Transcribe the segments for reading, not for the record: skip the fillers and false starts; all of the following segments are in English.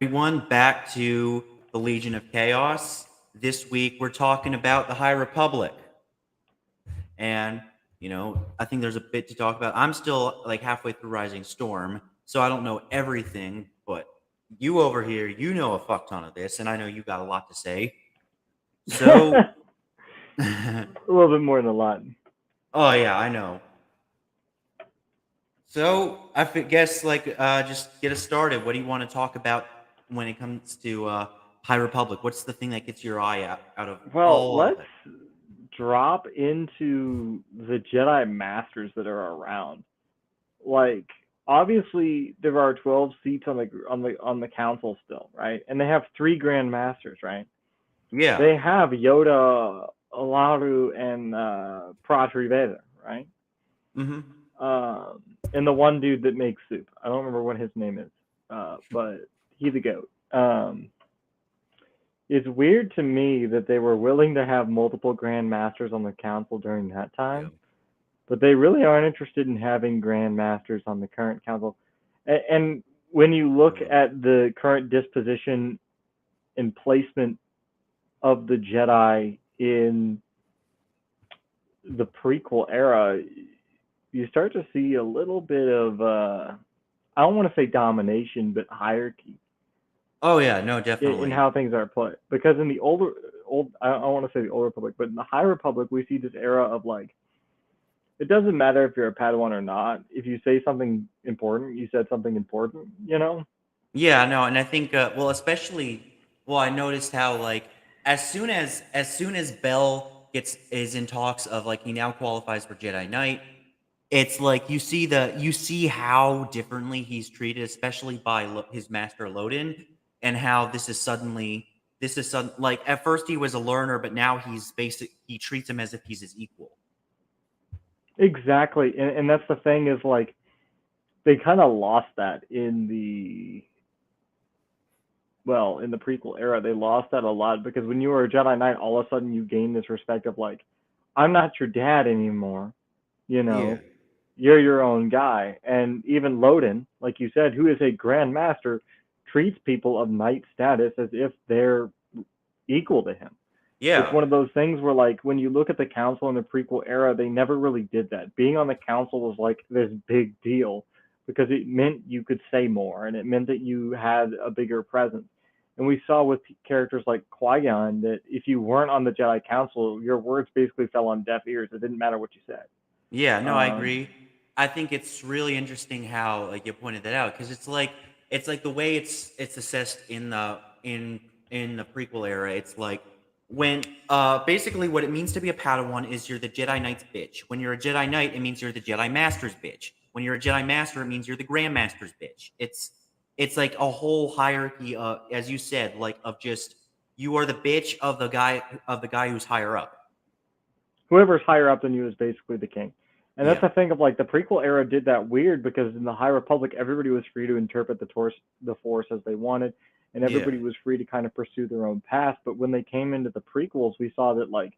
Everyone, back to the Legion of Chaos. This week we're talking about the High Republic. And, I think there's a bit to talk about. I'm still like halfway through Rising Storm, so I don't know everything, but you over here, you know a fuck ton of this, and I know you got a lot to say. So, A little bit more than a lot. oh yeah, I know. So guess just get us started. What do you want to talk about when it comes to High Republic? What's the thing that gets your eye out of Well, all of let's it? drop into the Jedi Masters that are around. Like, obviously, there are 12 seats on the council still, right? And they have three Grand Masters, right? Yeah. They have Yoda, Alaru, and Pratri Veda, right? Mm-hmm. Um, and the one dude that makes soup. I don't remember what his name is, but he's a goat. It's weird to me that they were willing to have multiple Grand Masters on the council during that Yeah. time, but they really aren't interested in having Grand Masters on the current council. And when you look Yeah. at the current disposition and placement of the Jedi in the prequel era, you start to see a little bit of I don't want to say domination, but hierarchy Oh yeah. No, in definitely. how things are put. Because in the old I don't want to say the old Republic, but in the High Republic, we see this era of like it doesn't matter if you're a Padawan or not. If you say something important, you said something important. You know? Yeah. No, and I think I noticed how as soon as Bell gets is in talks of like he now qualifies for Jedi Knight. It's like you see how differently he's treated, especially by his master Loden, and how like at first he was a learner, but now he treats him as if he's his equal. Exactly. And that's the thing is like they kind of lost that in the prequel era. They lost that a lot because when you were a Jedi Knight, all of a sudden you gain this respect of like, I'm not your dad anymore. You Yeah, know, you're your own guy. And even Loden, like you said, who is a Grand Master, treats people of knight status as if they're equal to him. It's yeah, one of those things where, like, when you look at the council in the prequel era, they never really did that. Being on the council was like this big deal because it meant you could say more and it meant that you had a bigger presence. And we saw with characters like Qui Gon that if you weren't on the Jedi Council, your words basically fell on deaf ears. It didn't matter what you said. yeah. No, I Um, agree. I think it's really interesting how like you pointed that out because it's like the way it's assessed in the prequel era. It's like when basically what it means to be a Padawan is you're the Jedi Knight's bitch. When you're a Jedi Knight, it means you're the Jedi Master's bitch. When you're a Jedi Master, it means you're the Grand Master's bitch. It's like a whole hierarchy, as you said, like of just you are the bitch of the guy who's higher up. Whoever's higher up than you is basically the king. And that's Yeah, the thing of like the prequel era did that weird because in the High Republic everybody was free to interpret the Force as they wanted, and yeah, everybody was free to kind of pursue their own path. But when they came into the prequels, we saw that like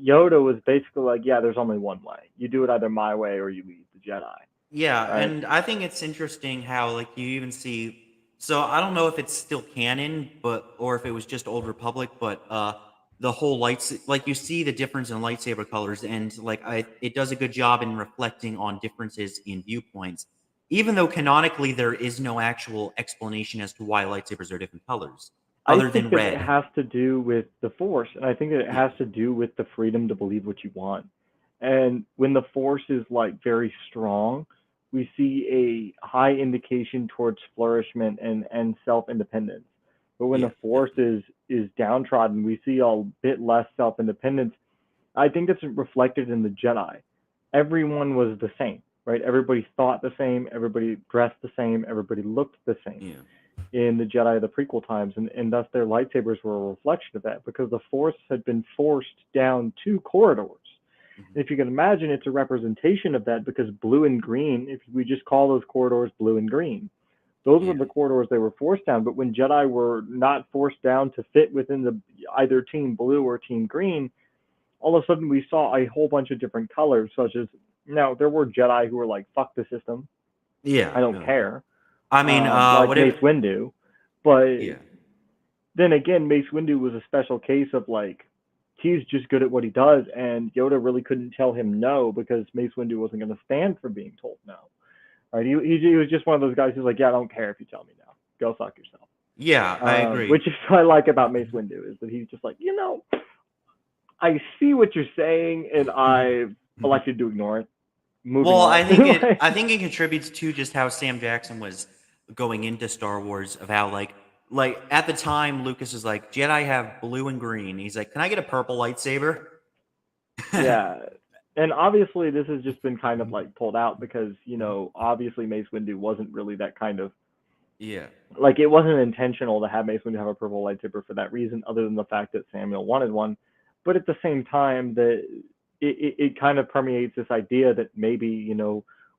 Yoda was basically like, yeah, there's only one way. You do it either my way or you leave the Jedi, yeah. right? And I think it's interesting how like you even see. So I don't know if it's still canon, but or if it was just Old Republic, but the whole lights like you see the difference in lightsaber colors, and it does a good job in reflecting on differences in viewpoints, even though canonically there is no actual explanation as to why lightsabers are different colors, I other think than that it red. has to do with the Force, and I think that it Yeah, has to do with the freedom to believe what you want. And when the Force is like very strong, we see a high indication towards flourishment and self independence. But when yeah, the Force definitely. is downtrodden, we see a bit less self independence. I think that's reflected in the Jedi. Everyone was the same, right? Everybody thought the same, everybody dressed the same, everybody looked the same Yeah, in the Jedi of the prequel times, and thus their lightsabers were a reflection of that because the Force had been forced down two corridors. hmm, And if you can imagine, it's a representation of that because blue and green, if we just call those corridors blue and green, those were yeah, the corridors they were forced down. But when Jedi were not forced down to fit within the either team blue or team green, all of a sudden we saw a whole bunch of different colors, such as now there were Jedi who were like, "Fuck the system, yeah. I don't No, care," I mean, like what if Mace Windu. But Yeah. then again, Mace Windu was a special case of like he's just good at what he does, and Yoda really couldn't tell him no because Mace Windu wasn't going to stand for being told no. Right? He was just one of those guys who's like, yeah, I don't care if you tell me no. Go fuck yourself. Yeah, I agree. Which is what I like about Mace Windu is that he's just like, I see what you're saying, and I elected to ignore it. Moving Well, on. I think it contributes to just how Sam Jackson was going into Star Wars of how like at the time Lucas is like Jedi have blue and green. He's like, "Can I get a purple lightsaber?" Yeah. And obviously this has just been kind of like pulled out because, obviously Mace Windu wasn't really that kind of Yeah. like it wasn't intentional to have Mace Windu have a purple lightsaber for that reason, other than the fact that Samuel wanted one. But at the same time, that it kind of permeates this idea that maybe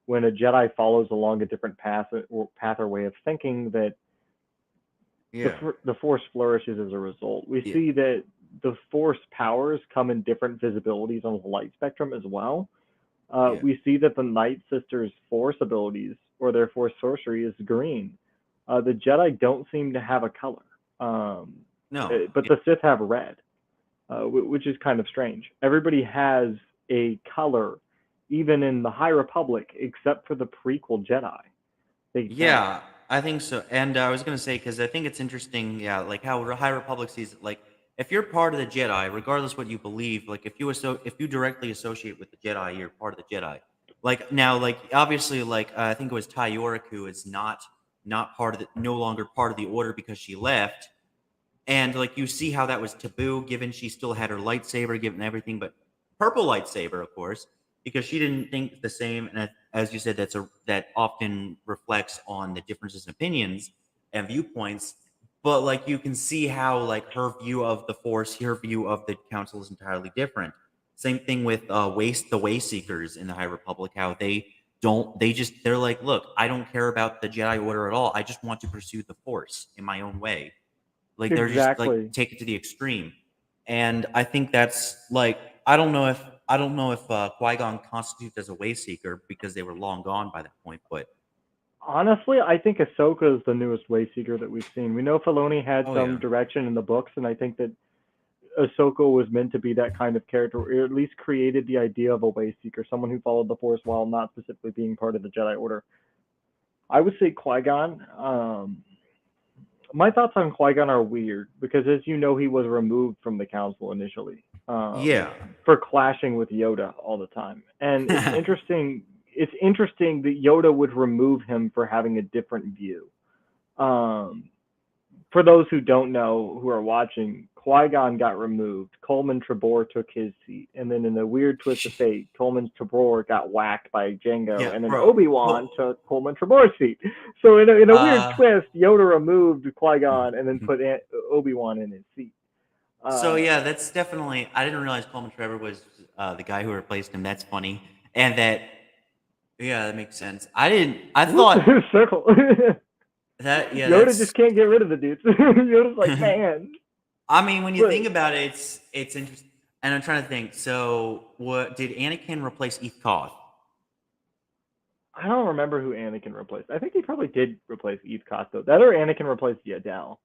when a Jedi follows along a different path or way of thinking, that Yeah. the Force flourishes as a result. We Yeah. see that the Force powers come in different visibilities on the light spectrum as well. Yeah. We see that the Night Sisters' Force abilities or their Force sorcery is green. The Jedi don't seem to have a color, No. but the Sith have red, which is kind of strange. Everybody has a color, even in the High Republic, except for the prequel Jedi. They don't. Yeah, I think so. And I was gonna say because I think it's interesting, yeah, like how High Republic sees it. Like, if you're part of the Jedi, regardless what you believe, like if you directly associate with the Jedi, you're part of the Jedi. Like now, like obviously, like I think it was Ty York who is not part of the no longer part of the Order because she left, and like you see how that was taboo, given she still had her lightsaber, given everything, but purple lightsaber, of course, because she didn't think the same. And as you said, that often reflects on the differences in opinions and viewpoints. But like you can see how like her view of the Force, her view of the Council is entirely different. Same thing with the Way Seekers in the High Republic, how they're like, look, I don't care about the Jedi Order at all. I just want to pursue the Force in my own way. Like they're just like Exactly. take it to the extreme, and I think that's like I don't know if Qui Gon constitutes as a way seeker because they were long gone by that point. But Honestly, I think Ahsoka is the newest Wayseeker that we've seen. We know Filoni had oh some yeah, direction in the books, and I think that Ahsoka was meant to be that kind of character, or at least created the idea of a Wayseeker, someone who followed the Force while not specifically being part of the Jedi Order. I would say Qui Gon. My thoughts on Qui Gon are weird because, as you know, he was removed from the Council initially yeah, for clashing with Yoda all the time, and it's interesting. It's interesting that Yoda would remove him for having a different view. Um, for those who don't know, who are watching, Qui Gon got removed. Coleman Trebor took his seat, and then in a weird twist of fate, Coleman Trebor got whacked by Jango, yeah, and then bro. Obi Wan Well, took Coleman Trebor's seat. So in a weird uh, twist, Yoda removed Qui Gon and then put Obi Wan in his seat. so Uh, yeah, that's definitely. I didn't realize Coleman Trevor was the guy who replaced him. That's funny, and that yeah, that makes sense. I didn't. I thought circle. that yeah, Yoda just that's. can't get rid of the dudes. Yoda's like, man, I mean, when you but think about it, it's interesting. And I'm trying to think. So, what did Anakin replace Eth Koth? I don't remember who Anakin replaced. I think he probably did replace Eve Costo. That or Anakin replaced Yaddle.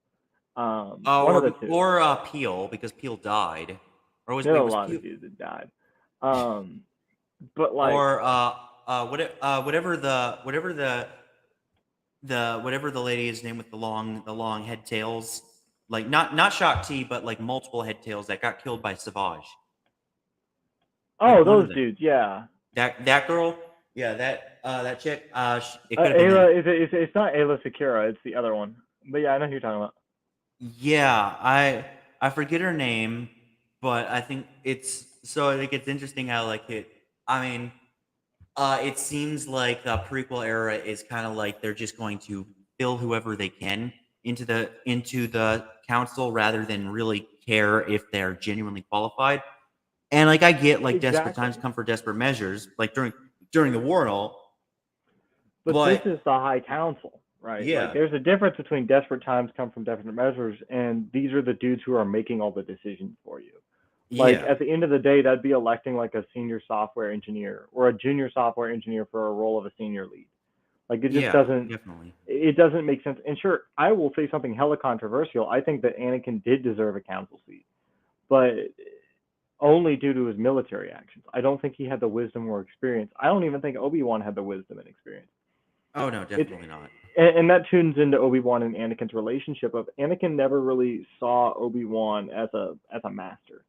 One of the two. Or Peel because Peel died, or There are a was lot Peel of dudes that died. Um, but like, or whatever the lady is named with the long head tails, like not Shakti, but like multiple head tails that got killed by Savage. Like oh, one of those them. dudes, yeah. That girl, yeah, that chick. It could have been Ayla, any. it's not Ayla Sakura. It's the other one. But yeah, I know who you're talking about. Yeah, I forget her name, but I think it's so like it's interesting how like it. I mean, it seems like the prequel era is kind of like they're just going to fill whoever they can into the council rather than really care if they're genuinely qualified. And like I get like desperate times Exactly. come for desperate measures, like during the war and all, But this but is the High Council, right? Like, yeah, there's a difference between desperate times come from desperate measures, and these are the dudes who are making all the decisions for you. Like, yeah, at the end of the day, that'd be electing like a senior software engineer or a junior software engineer for a role of a senior lead. Like it just Yeah, doesn't definitely. it doesn't make sense. And sure, I will say something hella controversial. I think that Anakin did deserve a council seat, but only due to his military actions. I don't think he had the wisdom or experience. I don't even think Obi-Wan had the wisdom and experience. Oh no, It's definitely not. and that tunes into Obi-Wan and Anakin's relationship of Anakin never really saw Obi-Wan as a master.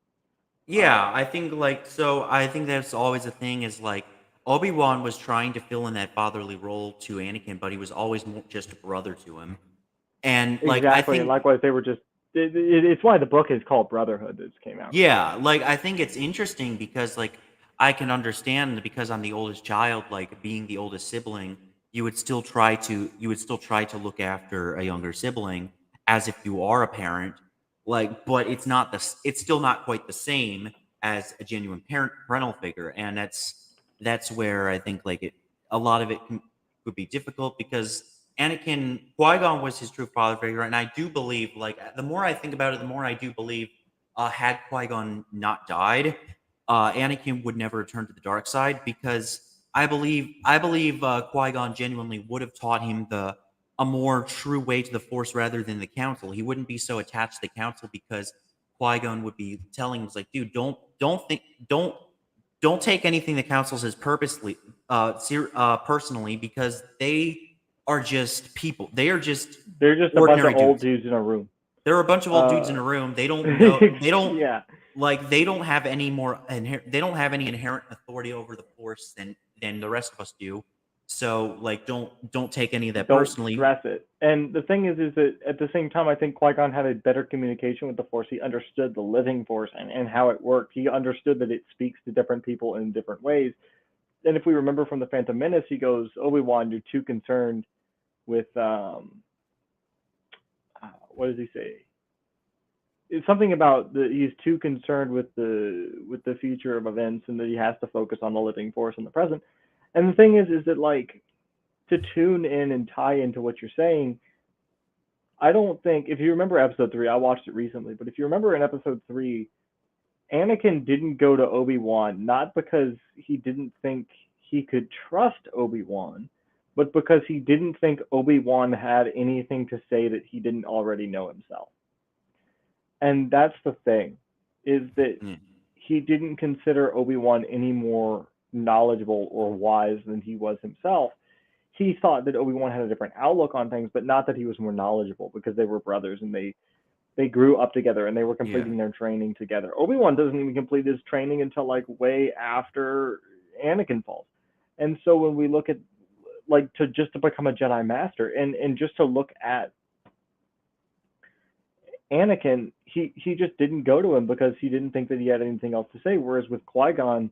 Yeah, I think like so I think that's always a thing is like Obi-Wan was trying to fill in that fatherly role to Anakin, but he was always more just a brother to him. And like I Exactly, and think likewise they were just it's why the book is called Brotherhood that just came out. yeah, like I think it's interesting because like I can understand that because I'm the oldest child, like being the oldest sibling, you would still try to look after a younger sibling as if you are a parent. Like, but it's still not quite the same as a genuine parental figure, and that's where I think like it a lot of it could be difficult because Qui-Gon was his true father figure, and I do believe like the more I think about it, the more I do believe had Qui Gon not died, Anakin would never return to the dark side because I believe Qui Gon genuinely would have taught him the a more true way to the Force rather than the Council. He wouldn't be so attached to the Council because Qui Gon would be telling him, like, dude, don't take anything the Council says purposely, personally, because they are just people. They are just They're just a bunch of ordinary old dudes. dudes in a room. There are a bunch of old dudes in Uh, a room. They don't know. yeah, They don't have any they don't have any inherent authority over the Force than the rest of us do. So like, don't take any of that don't personally. stress it. And the thing is that at the same time, I think Qui Gon had a better communication with the Force. He understood the living Force and how it worked. He understood that it speaks to different people in different ways. And if we remember from the Phantom Menace, he goes, Obi-Wan, you're too concerned with what does he say? It's something about he's too concerned with the future of events and that he has to focus on the living Force in the present. And the thing is that like to tune in and tie into what you're saying, I don't think if you remember episode 3, I watched it recently, but if you remember in episode 3, Anakin didn't go to Obi-Wan not because he didn't think he could trust Obi-Wan, but because he didn't think Obi-Wan had anything to say that he didn't already know himself. And that's the thing, is that Mm. he didn't consider Obi-Wan any more knowledgeable or wise than he was himself. He thought that Obi-Wan had a different outlook on things, but not that he was more knowledgeable because they were brothers and they grew up together and they were Yeah. completing their training together. Obi-Wan doesn't even complete his training until like way after Anakin falls. And so when we look at like to become a Jedi Master and just to look at Anakin, he just didn't go to him because he didn't think that he had anything else to say. Whereas with Qui-Gon,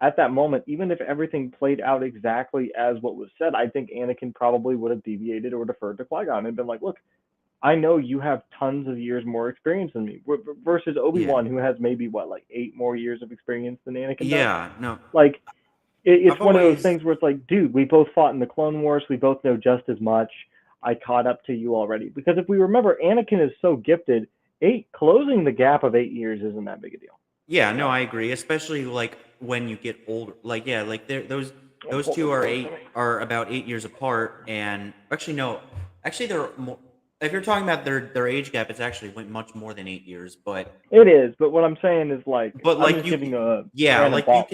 at that moment, even if everything played out exactly as what was said, I think Anakin probably would have deviated or deferred to Qui-Gon and been like, "Look, I know you have tons of years more experience than me." Versus Yeah. Obi-Wan, who has maybe what like 8 more years of experience than Anakin does. Yeah. No. Like it's I've one of those always things where it's like, dude, we both fought in the Clone Wars. We both know just as much. I caught up to you already. Because if we remember, Anakin is so gifted. Closing the gap of 8 years isn't that big a deal. Yeah, no, I agree. Especially like when you get older. Like yeah, like those two are about 8 years apart. And actually no, actually they're more. If you're talking about their age gap, it's actually much more than 8 years. It is, but what I'm saying is like But I'm like just giving you, a yeah, random thought.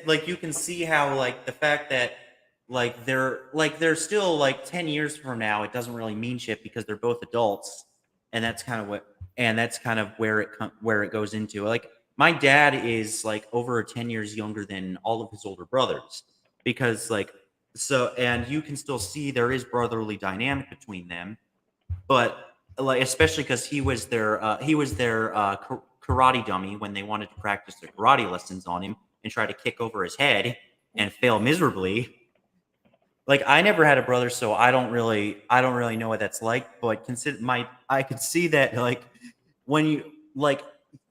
like you can see how like the fact that they're still like 10 years from now, it doesn't really mean shit because they're both adults, and that's kind of where it goes into like my dad is like over 10 years younger than all of his older brothers because like so and you can still see there is brotherly dynamic between them but like especially because he was their karate dummy when they wanted to practice their karate lessons on him and try to kick over his head and fail miserably. Like I never had a brother, so I don't really know what that's like. But consider my I could see that like when you like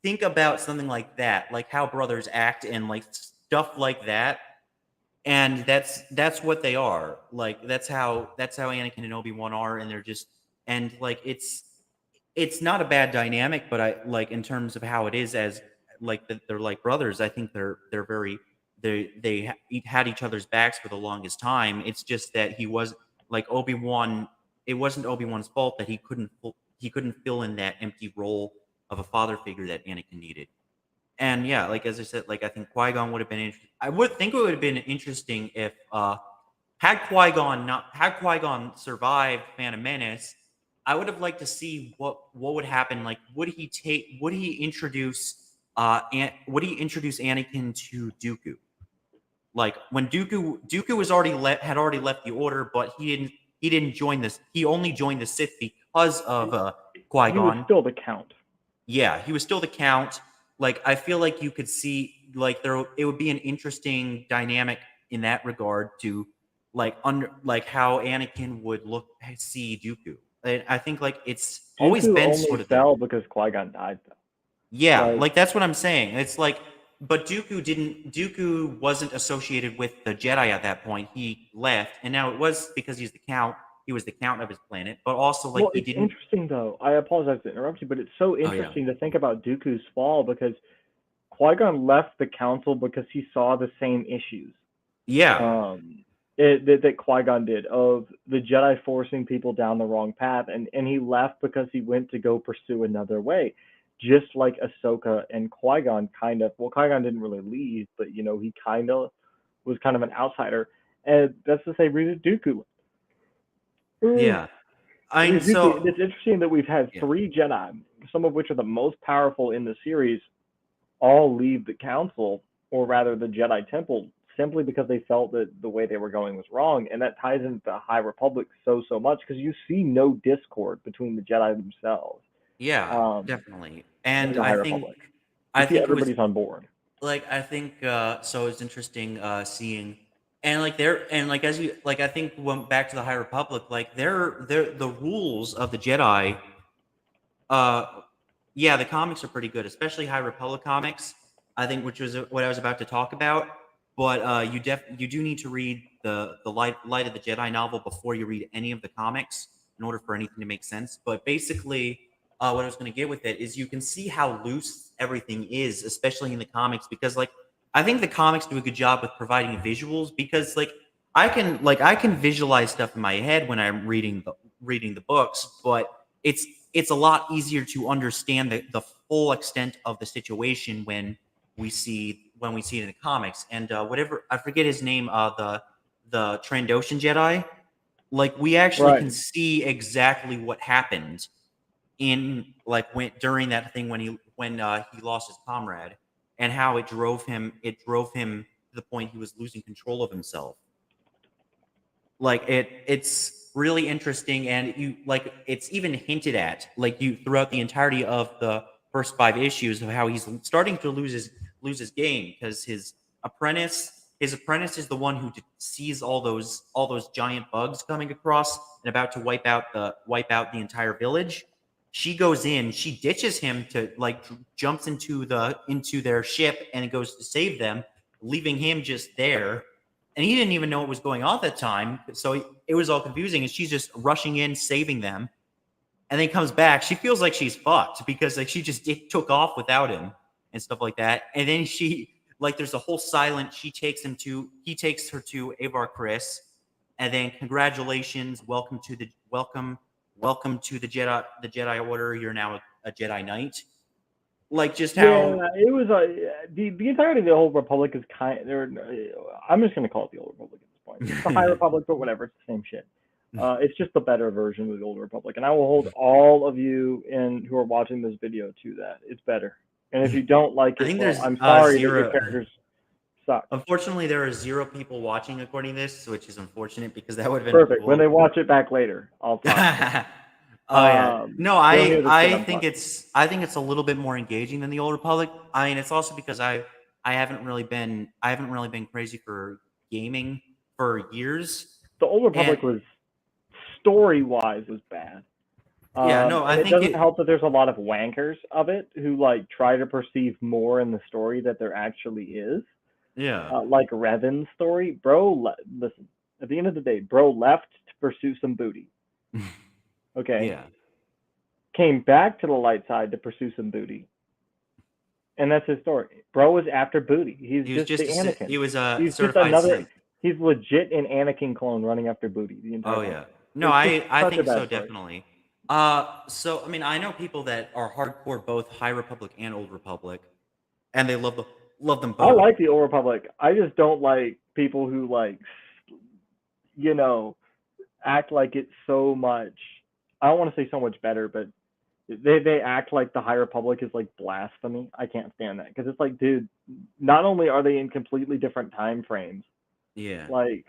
think about something like that, like how brothers act and like stuff like that, and that's what they are. Like that's how Anakin and Obi-Wan are, and they're just and like it's not a bad dynamic, but I like in terms of how it is as like they're like brothers. I think they're very had each other's backs for the longest time. It's just that like Obi-Wan. It wasn't Obi-Wan's fault that he couldn't fill in that empty role of a father figure that Anakin needed. And yeah, like as I said, like I think Qui-Gon would have been interesting. I would think it would have been interesting if had Qui-Gon survived Phantom Menace, I would have liked to see what would happen. Like would he introduce would he introduce Anakin to Dooku? Like when Dooku had already left the Order, but he didn't join this. He only joined the Sith because of He was Qui-Gon. still the Count. Yeah, he was still the Count. Like I feel like you could see like it would be an interesting dynamic in that regard to like how Anakin would see Dooku. And I think like it's always Dooku been only sort of fell because Qui-Gon died, though. yeah, Like, like that's what I'm saying. It's like, but Dooku wasn't associated with the Jedi at that point. He left, and now it was because he's the Count. He was the Count of his planet, but also like well, he it's didn't. interesting though. I apologize to interrupt you, but it's so Oh yeah, interesting to think about Dooku's fall because Qui-Gon left the council because he saw the same issues yeah, that Qui-Gon did of the Jedi forcing people down the wrong path, and he left because he went to go pursue another way, just like Ahsoka and Qui-Gon kind of. Well, Qui-Gon didn't really leave, but you know he kind of was kind of an outsider, and that's the same reason Dooku. yeah. I mean, so It's interesting that we've had yeah, 3 Jedi, some of which are the most powerful in the series, all leave the council, or rather the Jedi Temple, simply because they felt that the way they were going was wrong. And that ties into the High Republic so much because you see no discord between the Jedi themselves yeah, um, definitely. in And the High Republic. You see it was everybody's on board. like I think so it's interesting seeing and like there and like as you like I think went back to the High Republic like they're the rules of the Jedi uh yeah, the comics are pretty good, especially High Republic comics, I think, which was what I was about to talk about. But you do need to read the Light of the Jedi novel before you read any of the comics in order for anything to make sense. But basically, what I was going to get with it is you can see how loose everything is, especially in the comics, because like I think the comics do a good job with providing visuals because I can visualize stuff in my head when I'm reading the books, but it's a lot easier to understand the full extent of the situation when we see it in the comics. And whatever I forget his name, the Trandoshan Jedi, like we actually Right. can see exactly what happened in like when during that thing when he lost his comrade and how it drove him to the point he was losing control of himself. Like it's really interesting and you like it's even hinted at like you throughout the entirety of the first 5 issues of how he's starting to lose his game because his apprentice is the one who sees all those giant bugs coming across and about to wipe out the entire village. She goes in, she ditches him to like jumps into their ship and goes to save them, leaving him just there, and he didn't even know what was going on at that time. So it was all confusing, and she's just rushing in, saving them, and then comes back. She feels like she's fucked because like she just took off without him and stuff like that. And then there's a whole silent. He takes her to Avar Chris, and then congratulations, welcome to the Jedi Order. You're now a Jedi Knight. Like just Yeah, how it was the entirety of the Old Republic is I'm just going to call it the Old Republic at this point. It's the High Republic, but whatever, it's the same shit. It's just the better version of the Old Republic, and I will hold all of you who are watching this video to that. It's better, and if you don't like I it, think well, there's I'm sorry that your zero. characters suck. Unfortunately, there are 0 people watching according to this, which is unfortunate because that would have been Perfect. cool. When they watch it back later, I'll talk. Oh yeah. No, they'll hear the shit I'm talking. I think it's a little bit more engaging than the Old Republic. I mean, it's also because I haven't really been crazy for gaming for years. The Old Republic was story-wise was bad. Yeah, no, I and it think doesn't help that there's a lot of wankers of it who like try to perceive more in the story that there actually is. yeah. Like Revan's story, bro. Listen, at the end of the day, bro left to pursue some booty. Okay. Yeah. Came back to the light side to pursue some booty. And that's his story. Bro was after booty. He's He was just the Anakin. he was a He's just certified another. Sith. He's legit an Anakin clone running after booty the entire Oh time. yeah. No, It's just I such a think bad so choice. definitely. So I mean, I know people that are hardcore both High Republic and Old Republic, and they love them I both. like the Old Republic. I just don't like people who like, you know, act like it's so much. I don't want to say so much better, but they act like the High Republic is like blasphemy. I can't stand that because it's like, dude, not only are they in completely different time frames, Yeah. like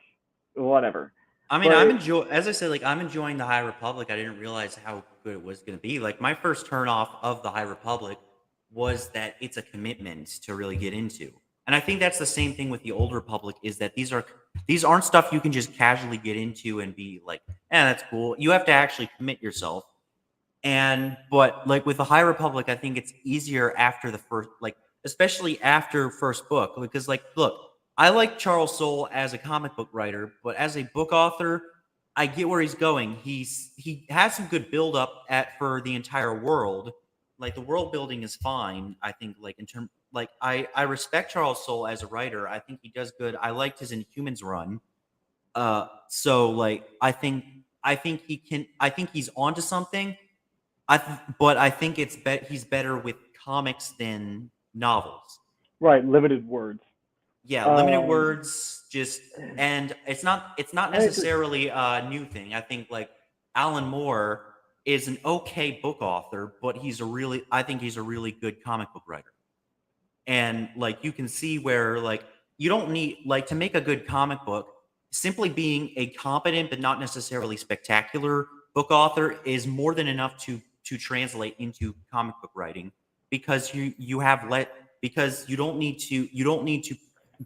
whatever, I mean, but as I said, like I'm enjoying the High Republic. I didn't realize how good it was going to be. Like my first turn off of the High Republic was that it's a commitment to really get into. And I think that's the same thing with the Old Republic is that these aren't stuff you can just casually get into and be like, that's cool. You have to actually commit yourself. And but like with the High Republic, I think it's easier after the first, like especially after first book, because like look, I like Charles Soule as a comic book writer, but as a book author, I get where he's going. He has some good build up at for the entire world. Like the world building is fine. I think like in term like I respect Charles Soule as a writer. I think he does good. I liked his Inhumans run. So like I think he can. I think he's onto something. But I think he's better with comics than novels. right, limited words. Yeah, limited Um, words, just and it's not and it's necessarily a new thing. I think like Alan Moore is an okay book author, but I think he's a really good comic book writer. And like you can see where like you don't need like to make a good comic book, simply being a competent but not necessarily spectacular book author is more than enough to translate into comic book writing because you have let because you don't need to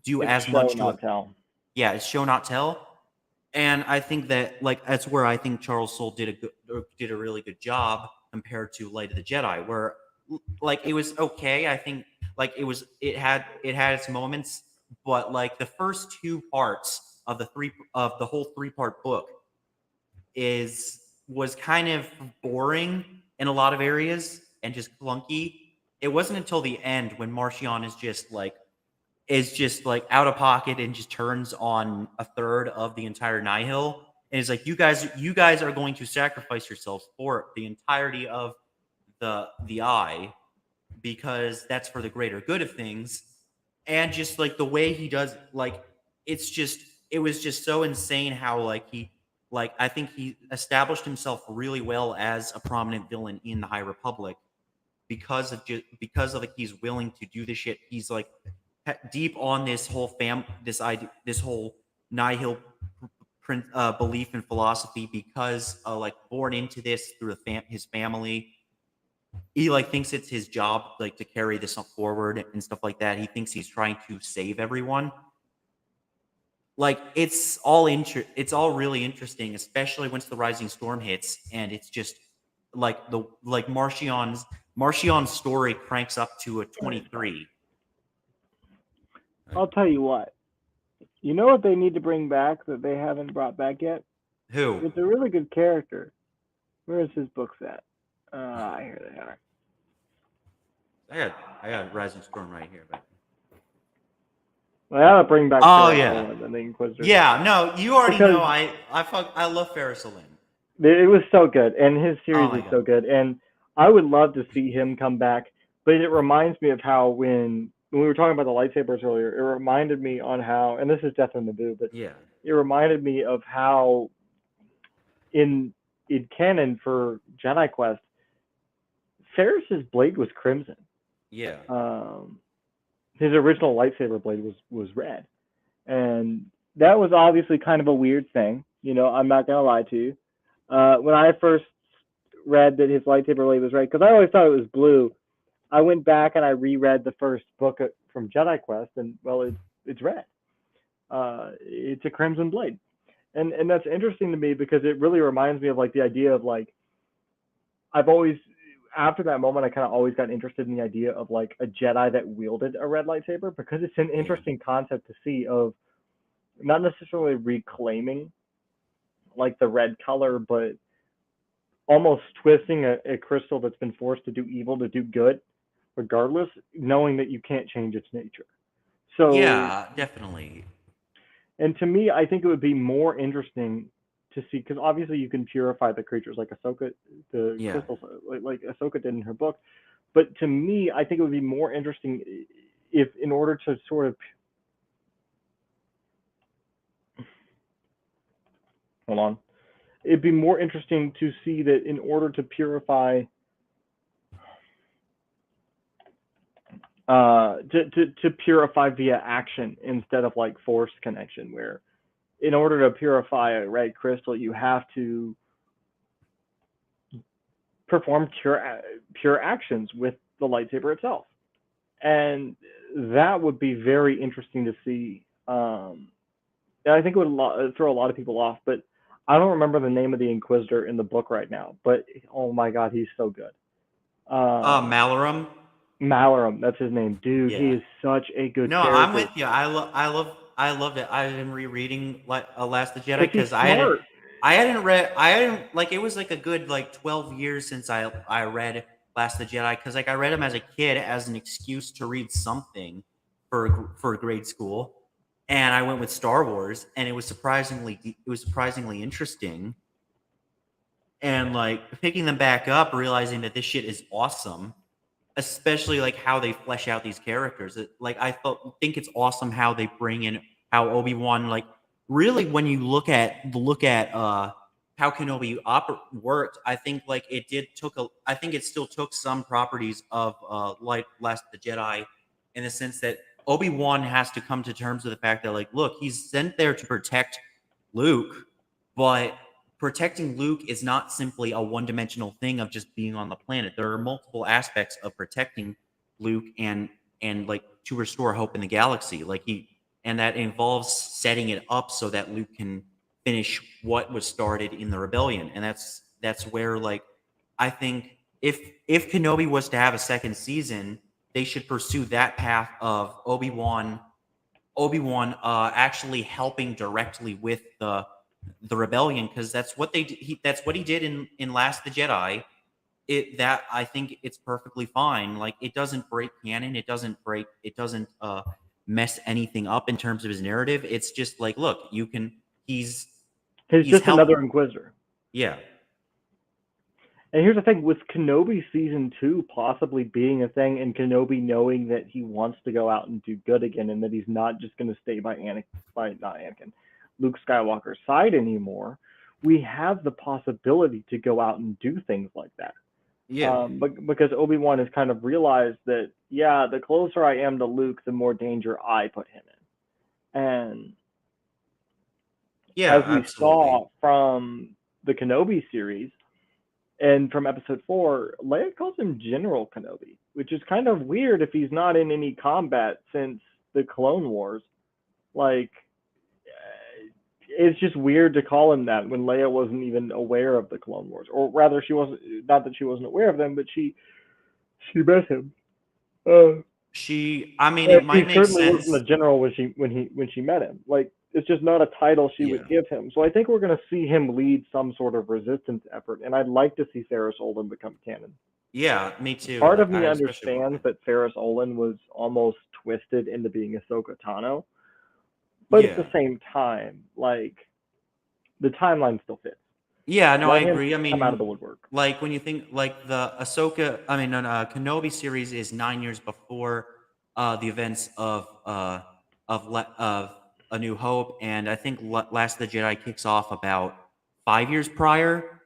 do it's as show much to it. not tell. Yeah, it's show not tell. And I think that like that's where I think Charles Soule did a really good job compared to Light of the Jedi, where like it was okay. I think like it had its moments, but like the first two parts of the whole 3 part book is was kind of boring in a lot of areas and just clunky. It wasn't until the end when Martian is just like out of pocket and just turns on a third of the entire Nihil and is like you guys are going to sacrifice yourselves for the entirety of the eye because that's for the greater good of things. And just like the way he does like it's just it was just so insane how like I think he established himself really well as a prominent villain in the High Republic because of like he's willing to do this shit. He's like deep on this whole this idea this whole nihil belief and philosophy because like born into this through his family. He like thinks it's his job like to carry this forward and stuff like that. He thinks he's trying to save everyone. Like it's all really interesting, especially once the Rising Storm hits, and it's just like the like Marchion's story cranks up to a 23. I'll tell you what. You know what they need to bring back that they haven't brought back yet? Who? It's a really good character. Where is his books at? Here they are. I got Rising Storm right here. But... Well, I gotta bring back Oh Ferris yeah, Olin and the Inquisitor. yeah. No, you already Because know I love Ferris Olin. it was so good, and his Oh series my is god. so good, and I would love to see him come back. But it reminds me of how when we were talking about the lightsabers earlier, it reminded me on how, and this is Death in Naboo, but Yeah, it reminded me of how in canon for Jedi Quest, Ferris's blade was crimson. yeah, Um, his original lightsaber blade was red, and that was obviously kind of a weird thing. You know, I'm not gonna lie to you. When I first read that his lightsaber blade was red, because I always thought it was blue. I went back and I reread the first book from Jedi Quest, and well, it's red. It's a crimson blade, and that's interesting to me because it really reminds me of like the idea of like I've always after that moment I kind of always got interested in the idea of like a Jedi that wielded a red lightsaber because it's an yeah, interesting concept to see of not necessarily reclaiming like the red color, but almost twisting a crystal that's been forced to do evil to do good, regardless, knowing that you can't change its nature. So yeah. Definitely. And to me, I think it would be more interesting to see, because obviously you can purify the creatures like Ahsoka, the Yeah. crystals, like Ahsoka did in her book. But to me, I think it would be more interesting if, in order to sort of, hold on, it'd be more interesting to see that in order to purify, to purify via action instead of like force connection, where in order to purify a red crystal, you have to perform pure actions with the lightsaber itself, and that would be very interesting to see. And I think it would throw a lot of people off, but I don't remember the name of the Inquisitor in the book right now. But oh my god, he's so good. Malarum. Malarum, that's his name, dude. He Yeah. is such a good No, I'm character with you. I loved it. I've been rereading like Last of the Jedi because he's because smart. I hadn't like it was like a good like 12 years since I read Last of the Jedi because like I read them as a kid as an excuse to read something for grade school, and I went with Star Wars, and it was surprisingly interesting, and like picking them back up, realizing that this shit is awesome, especially like how they flesh out these characters. Like think it's awesome how they bring in how Obi-Wan like really when you look at how Kenobi worked, I think like I think it still took some properties of like Last of the Jedi in the sense that Obi-Wan has to come to terms with the fact that like look, he's sent there to protect Luke, but protecting Luke is not simply a one-dimensional thing of just being on the planet. There are multiple aspects of protecting Luke and like to restore hope in the galaxy. And that involves setting it up so that Luke can finish what was started in the rebellion. And that's where like I think if Kenobi was to have a second season, they should pursue that path of Obi-Wan actually helping directly with the rebellion because that's what that's what he did in Last of the Jedi. That I think it's perfectly fine. Like it doesn't break canon. It doesn't mess anything up in terms of his narrative. It's just like look, you can he's Just helped. another Inquisitor. Yeah. And here's the thing, with Kenobi season 2 possibly being a thing, and Kenobi knowing that he wants to go out and do good again, and that he's not just going to stay by Luke Skywalker's side anymore, we have the possibility to go out and do things like that. Yeah. But because Obi-Wan has kind of realized that, yeah, the closer I am to Luke, the more danger I put him in. And yeah, as we absolutely. saw from the Kenobi series, and from episode 4, Leia calls him General Kenobi, which is kind of weird if he's not in any combat since the Clone Wars. Like, it's just weird to call him that when Leia wasn't even aware of the Clone Wars, or rather, she wasn't. Not that she wasn't aware of them, but she met him. I mean, it might He make certainly sense. wasn't a general when she met him. Like, it's just not a title she would give him. So I think we're going to see him lead some sort of resistance effort, and I'd like to see Ferris Olin become canon. Yeah, me too. Part of me understands that Ferris Olin was almost twisted into being Ahsoka Tano, but at the same time, like, the timeline still fits. Yeah, no, I agree. I mean, come out of the woodwork. Like when you think like the Kenobi series is 9 years before the events of A New Hope, and I think Last of the Jedi kicks off about 5 years prior,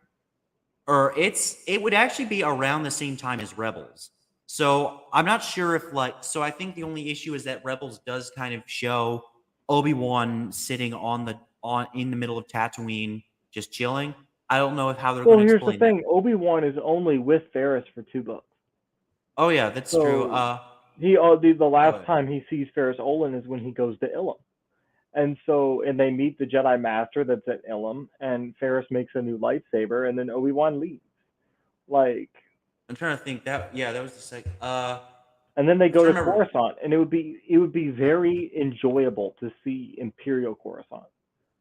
or it would actually be around the same time as Rebels. So I'm not sure if so I think the only issue is that Rebels does kind of show Obi-Wan sitting in the middle of Tatooine just chilling. I don't know how they're going to explain that. Here's the thing, Obi-Wan is only with Ferris for 2 books. Oh yeah, that's true. The last time he sees Ferris Olin is when he goes to Ilum. And they meet the Jedi Master that's at Ilum, and Ferris makes a new lightsaber, and then Obi-Wan leaves. Like, I'm trying to think that was the second. And then they go to Coruscant, and it would be very enjoyable to see Imperial Coruscant.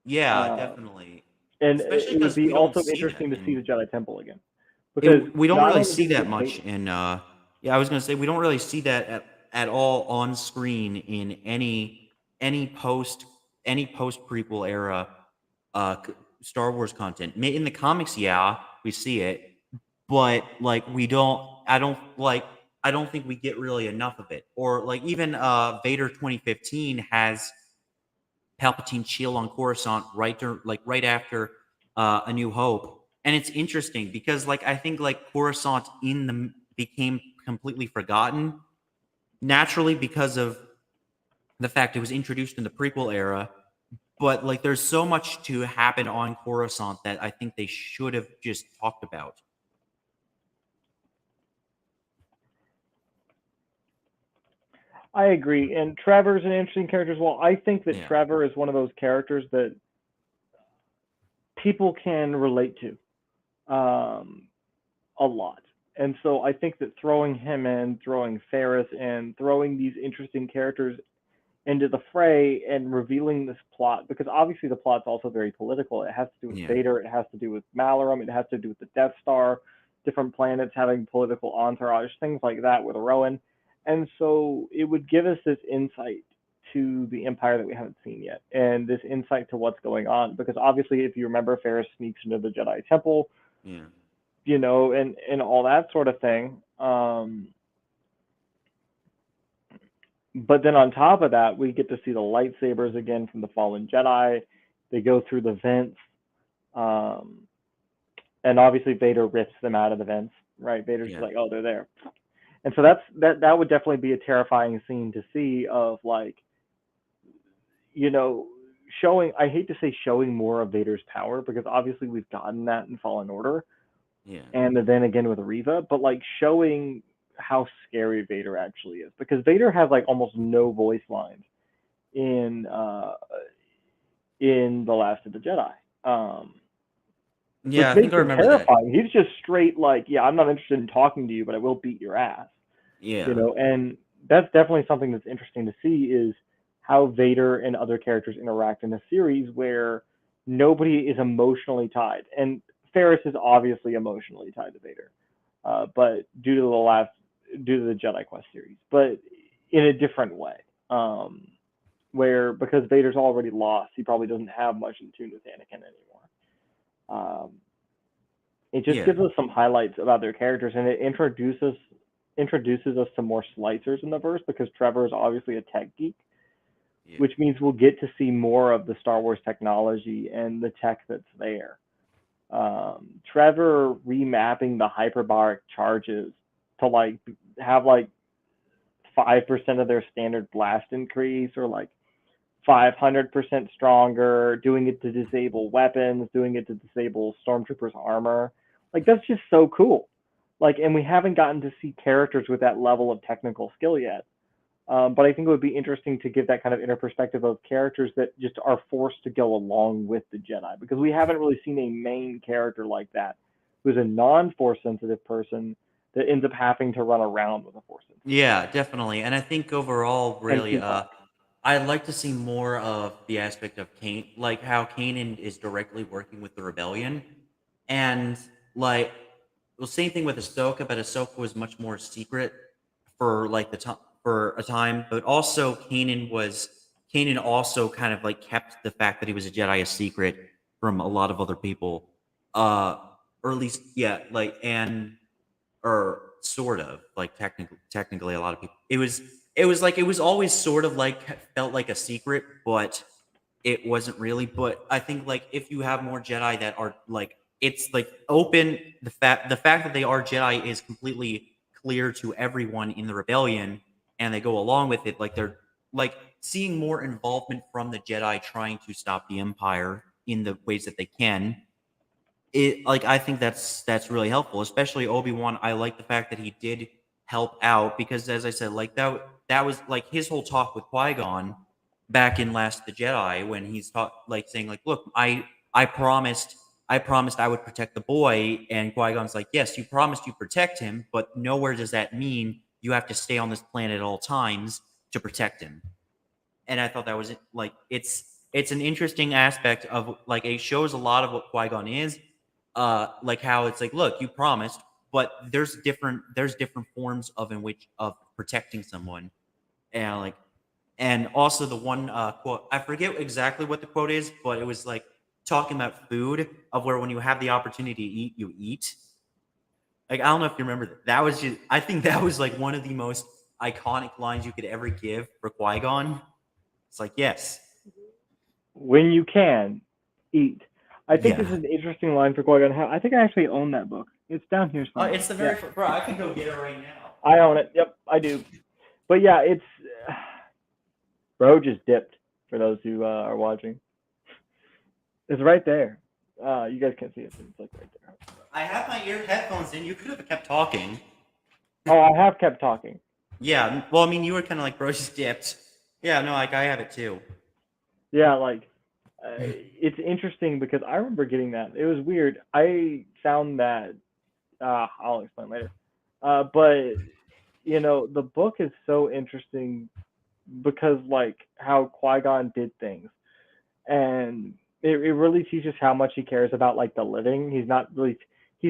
Yeah, definitely. And especially it would be also interesting to see the Jedi Temple again, because we don't really see that much in. I was going to say we don't really see that at all on screen in any post any post prequel era Star Wars content. In the comics, yeah, we see it, but like we don't. I don't think we get really enough of it. Or like even Vader 2015 has Palpatine's shield on Coruscant right after A New Hope, and it's interesting because like I think like Coruscant in the became completely forgotten naturally because of the fact it was introduced in the prequel era. But like there's so much to happen on Coruscant that I think they should have just talked about. I agree. And Trevor's an interesting character as well. I think that Yeah. Trevor is one of those characters that people can relate to a lot. And so I think that throwing him in, throwing Ferris in, throwing these interesting characters into the fray and revealing this plot, because obviously the plot's also very political. It has to do with Yeah. Vader, it has to do with Malarum, it has to do with the Death Star, different planets having political entourage, things like that with Rowan. And so it would give us this insight to the Empire that we haven't seen yet, and this insight to what's going on. Because obviously, if you remember, Ferris sneaks into the Jedi Temple, Yeah. and all that sort of thing. But then on top of that, we get to see the lightsabers again from the fallen Jedi. They go through the vents, um, and obviously Vader rips them out of the vents. Right? Vader's just Yeah. like, "Oh, they're there," and so that would definitely be a terrifying scene to see of like, you know, showing. I hate to say showing more of Vader's power because obviously we've gotten that in Fallen Order, Yeah. and then again with Riva, but like showing how scary Vader actually is because Vader has like almost no voice lines in the Last of the Jedi, which Yeah, I think makes I him remember that. terrifying. He's just straight like, yeah, I'm not interested in talking to you, but I will beat your ass, Yeah. and that's definitely something that's interesting to see is how Vader and other characters interact in a series where nobody is emotionally tied, and Ferris is obviously emotionally tied to Vader, but due to the Jedi Quest series, but in a different way. Where because Vader's already lost, he probably doesn't have much in tune with Anakin anymore. Um, it just Yeah. gives us some highlights about their characters, and it introduces us to more slicers in the verse because Trevor is obviously a tech geek, Yeah. which means we'll get to see more of the Star Wars technology and the tech that's there. Trevor remapping the hyperbaric charges to like have like 5% of their standard blast increase or like 500% stronger, doing it to disable weapons, doing it to disable stormtroopers' armor. Like that's just so cool. Like, and we haven't gotten to see characters with that level of technical skill yet. But I think it would be interesting to give that kind of inner perspective of characters that just are forced to go along with the Jedi because we haven't really seen a main character like that who's a non-force sensitive person that ends up having to run around with a force sensitive Yeah, definitely. And I think overall, and really, Tupac. I'd like to see more of the aspect of Kane, like how Kanan is directly working with the rebellion, and like, well, same thing with Ahsoka, but Ahsoka was much more secret for like the time for a time, but also Kanan also kind of like kept the fact that he was a Jedi a secret from a lot of other people, uh, or at least yeah, like or sort of like technically a lot of people it was always sort of like felt like a secret, but it wasn't really. But I think like if you have more Jedi that are like it's like open, the fact that they are Jedi is completely clear to everyone in the rebellion, and they go along with it, like they're like seeing more involvement from the Jedi trying to stop the Empire in the ways that they can. It like I think that's really helpful, especially Obi-Wan. I like the fact that he did help out because as I said, like that was like his whole talk with Qui-Gon back in Last of the Jedi when he's like saying like, look, I promised I promised I would protect the boy, and Qui-Gon's like, yes, you promised you protect him, but nowhere does that mean you have to stay on this planet at all times to protect him. And I thought that was like it's an interesting aspect of like it shows a lot of what Qui-Gon is, like how it's like, look, you promised, but there's different forms of in which of protecting someone, and like And also the one quote, I forget exactly what the quote is, but it was like talking about food of where when you have the opportunity to eat, you eat. Like I don't know if you remember that. That was just I think that was like one of the most iconic lines you could ever give for Qui-Gon. It's like, yes. When you can, eat. I think this is Yeah. an interesting line for Qui-Gon. I think I actually own that book. It's down here somewhere. It's the Yeah, bro, I can go get it right now. I own it. Yep, I do. But yeah, it's bro just dipped for those who are watching. It's right there. You guys can't see it, but it's like right there. I have my ear headphones in. You could have kept talking. Oh, I have kept talking. Yeah. Well, I mean, you were kind of like, bro, just dipped. Yeah. No, like I have it too. Yeah, like it's interesting because I remember getting that. It was weird. I found that. I'll explain later. But the book is so interesting because like how Qui Gon did things, and it really teaches how much he cares about like the living. He's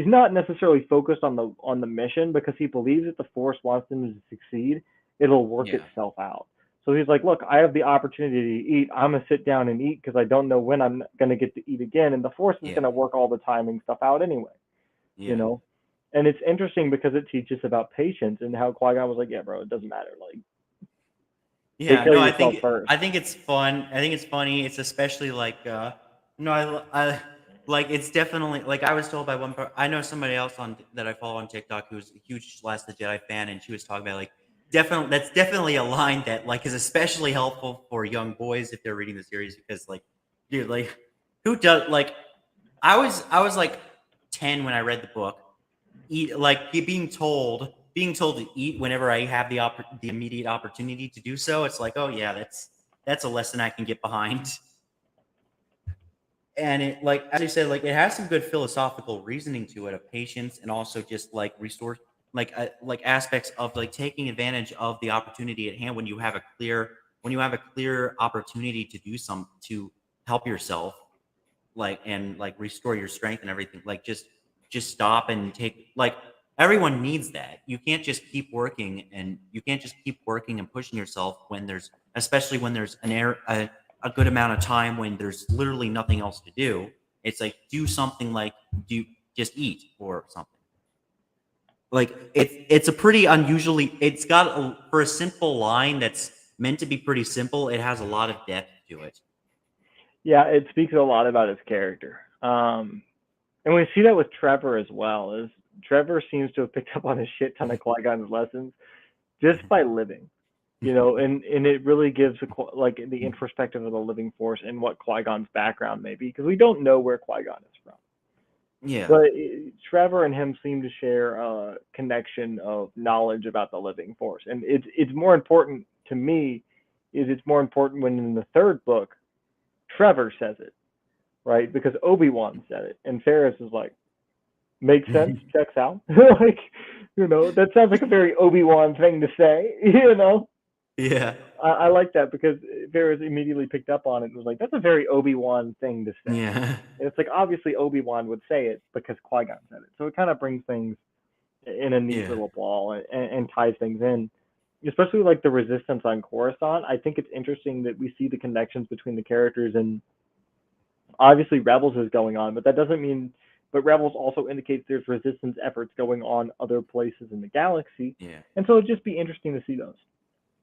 not necessarily focused on the mission because he believes that the Force wants him to succeed. It'll work Yeah. itself out. So he's like, look, I have the opportunity to eat. I'm gonna sit down and eat because I don't know when I'm gonna get to eat again, and the Force is Yeah. gonna work all the timing stuff out anyway. You Yeah. know, and it's interesting because it teaches about patience and how Qui Gon was like, yeah, bro, it doesn't matter. Like, Yeah. take care No, of yourself first. I think it's fun. I think it's funny. It's especially like no, I like it's definitely like I was told by I know somebody else on that I follow on TikTok who's a huge Last of the Jedi fan, and she was talking about like definitely that's definitely a line that like is especially helpful for young boys if they're reading the series because like dude like who does like I was like 10 when I read the book. Eat like being told to eat whenever I have the immediate opportunity to do so. It's like, oh yeah, that's a lesson I can get behind. And it like as I said, like it has some good philosophical reasoning to it of patience and also just like restore like aspects of like taking advantage of the opportunity at hand when you have a clear opportunity to do some to help yourself like and like restore your strength and everything like just stop and take like everyone needs that. You can't just keep working and you can't just keep working and pushing yourself when there's especially when there's a good amount of time when there's literally nothing else to do. It's like do something like do just eat or something. Like it's a pretty unusually it's got for a simple line that's meant to be pretty simple, it has a lot of depth to it. Yeah, it speaks a lot about his character. And we see that with Trevor as well. Is Trevor seems to have picked up on a shit ton of Qui Gon's lessons just by living. And it really gives like the introspective of the living force and what Qui Gon's background may be because we don't know where Qui Gon is from. Yeah. But Trevor and him seem to share a connection of knowledge about the living force, and it's more important to me. It's more important when in the third book, Trevor says it, right? Because Obi-Wan said it, and Ferris is like, makes sense, checks out. Like, that sounds like a very Obi-Wan thing to say, Yeah. I like that because Ferris immediately picked up on it and was like, that's a very Obi-Wan thing to say. Yeah. And it's like, obviously Obi-Wan would say it because Qui-Gon said it. So it kind of brings things in a neat Yeah. little ball and ties things in. Especially like the resistance on Coruscant. I think it's interesting that we see the connections between the characters and obviously Rebels is going on, but that doesn't mean but Rebels also indicates there's resistance efforts going on other places in the galaxy. Yeah. And so it'd just be interesting to see those.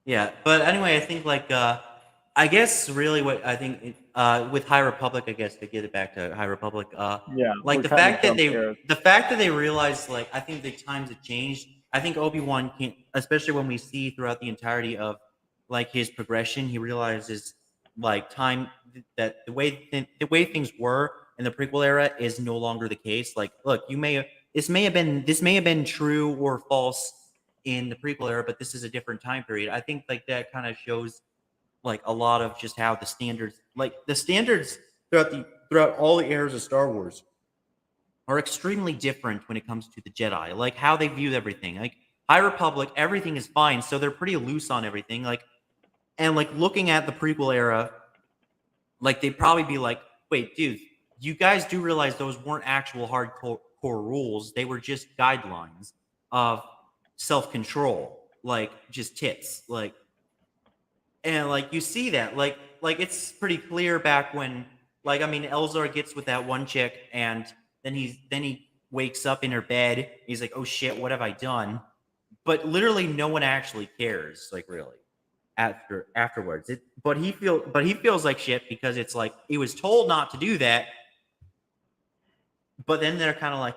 Yeah. But anyway, I think like I guess really what I think with High Republic, I guess to get it back to High Republic, Yeah, like we're kind of jump eras. the fact that they realized like I think the times have changed. I think Obi-Wan can especially when we see throughout the entirety of like his progression, he realizes like time that the way things were in the prequel era is no longer the case. Like, look, this may have been true or false in the prequel era, but this is a different time period. I think like that kind of shows like a lot of just how the standards throughout all the eras of Star Wars are extremely different when it comes to the Jedi. Like how they view everything. Like High Republic, everything is fine, so they're pretty loose on everything. Like and like looking at the prequel era, like they'd probably be like, "Wait, dude, you guys do realize those weren't actual hardcore core rules. They were just guidelines of self-control, like just tits, like." And like you see that, like it's pretty clear back when, like, I mean, Elzar gets with that one chick, and then he wakes up in her bed. He's like, oh shit, what have I done? But literally, no one actually cares, like really, afterwards. But he feels like shit because it's like he was told not to do that. But then they're kind of like,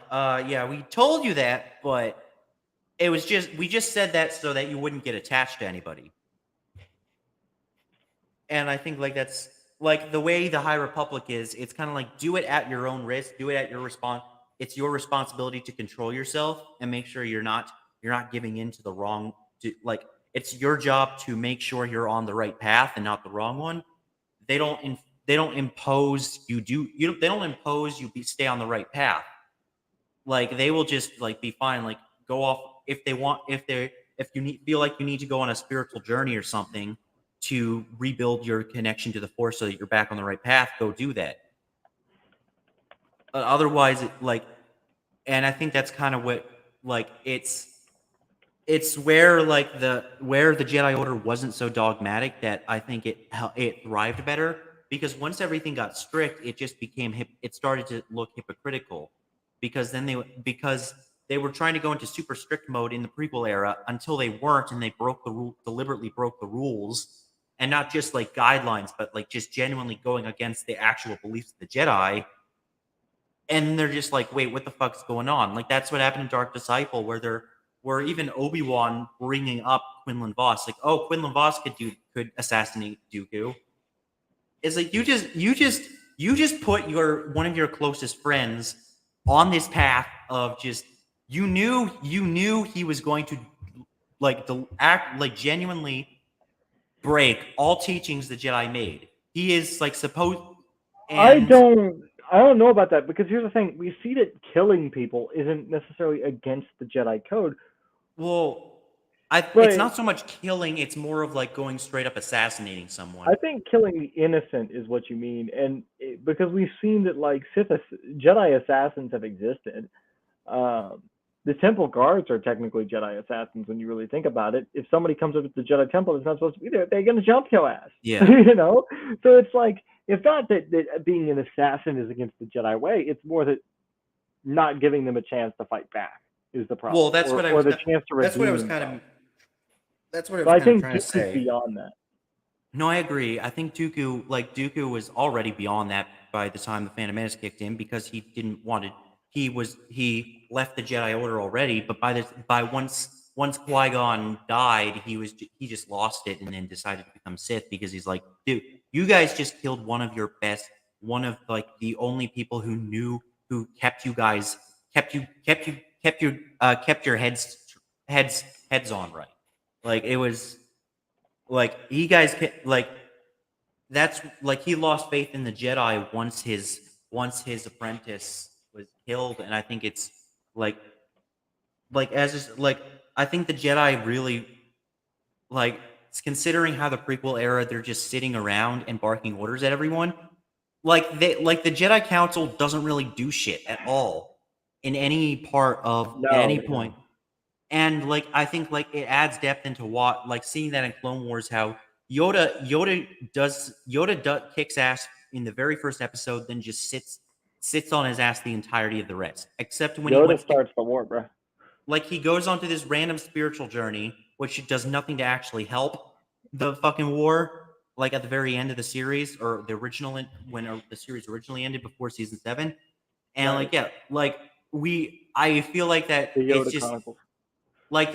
yeah, we told you that, but we just said that so that you wouldn't get attached to anybody. And I think like that's like the way the High Republic is. It's kind of like do it at your own risk, do it at your response. It's your responsibility to control yourself and make sure you're not giving in to the wrong. Like it's your job to make sure you're on the right path and not the wrong one. They don't they don't impose they don't impose stay on the right path. Like they will just like be fine. Like go off if they want if you feel like you need to go on a spiritual journey or something to rebuild your connection to the force so that you're back on the right path, go do that. Otherwise, and I think that's kind of what like it's where the Jedi Order wasn't so dogmatic that I think it thrived better because once everything got strict, it just it started to look hypocritical because because they were trying to go into super strict mode in the prequel era until they weren't and they deliberately broke the rules and not just like guidelines but like just genuinely going against the actual beliefs of the Jedi, and they're just like, wait, what the fuck's going on? Like that's what happened in Dark Disciple, where even Obi-Wan bringing up Quinlan Vos, like, oh, Quinlan Vos could assassinate Dooku. It's like you just put one of your closest friends on this path of just you knew he was going to act like genuinely break all teachings the Jedi made. He is like supposed and I don't know about that because here's the thing: we see that killing people isn't necessarily against the Jedi code. well, it's But not so much killing; it's more of like going straight up assassinating someone. I think killing the innocent is what you mean, and because we've seen that like Jedi assassins have existed. Um, the Temple Guards are technically Jedi assassins when you really think about it. If somebody comes up to the Jedi Temple that's not supposed to be there, they're gonna jump your ass. Yeah. You know, so it's like it's not that being an assassin is against the Jedi way. It's more that not giving them a chance to fight back is the problem. Well, that's what I or was. the chance to That's what I was redeem kind themselves. of. That's what I So was I kind of think trying to Duke is say. beyond that. No, I agree. I think Dooku was already beyond that by the time the Phantom Menace kicked in because he didn't want to. He left the Jedi Order already, but by once Qui Gon died, he just lost it and then decided to become Sith because he's like, dude, you guys just killed one of like the only people who kept you guys kept your heads on right. Like it was like he guys like that's like he lost faith in the Jedi once his apprentice was killed, and I think it's like as just, like I think the Jedi really like considering how the prequel era they're just sitting around and barking orders at everyone. Like the Jedi Council doesn't really do shit at all in any part of at any No, point. And like I think like it adds depth into what like seeing that in Clone Wars how Yoda kicks ass in the very first episode, then just sits on his ass the entirety of the rest, except when he Yoda wants to starts the war, bro. like he goes onto this random spiritual journey, which does nothing to actually help the fucking war. Like at the very end of the series, or the original when the series originally ended before season 7, and Right. like yeah, like I feel like that The it's Yoda just Chronicles. like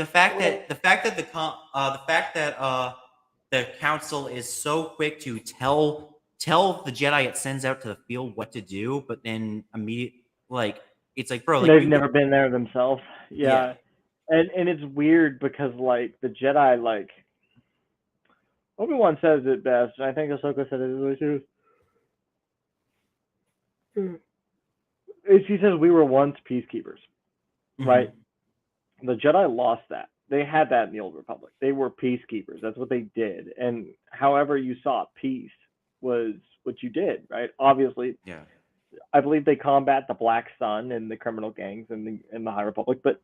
the council is so quick to tell the Jedi it sends out to the field what to do, but then immediately like it's like bro, like They've never been there themselves. yeah. Yeah. And it's weird because like the Jedi like Obi-Wan says it best, and I think Ahsoka said it too. She says we were once peacekeepers, right? Mhm. The Jedi lost that. They had that in the Old Republic. They were peacekeepers. That's what they did. And however you sought peace was what you did, right? Obviously, Yeah. I believe they combat the Black Sun and the criminal gangs in the High Republic, but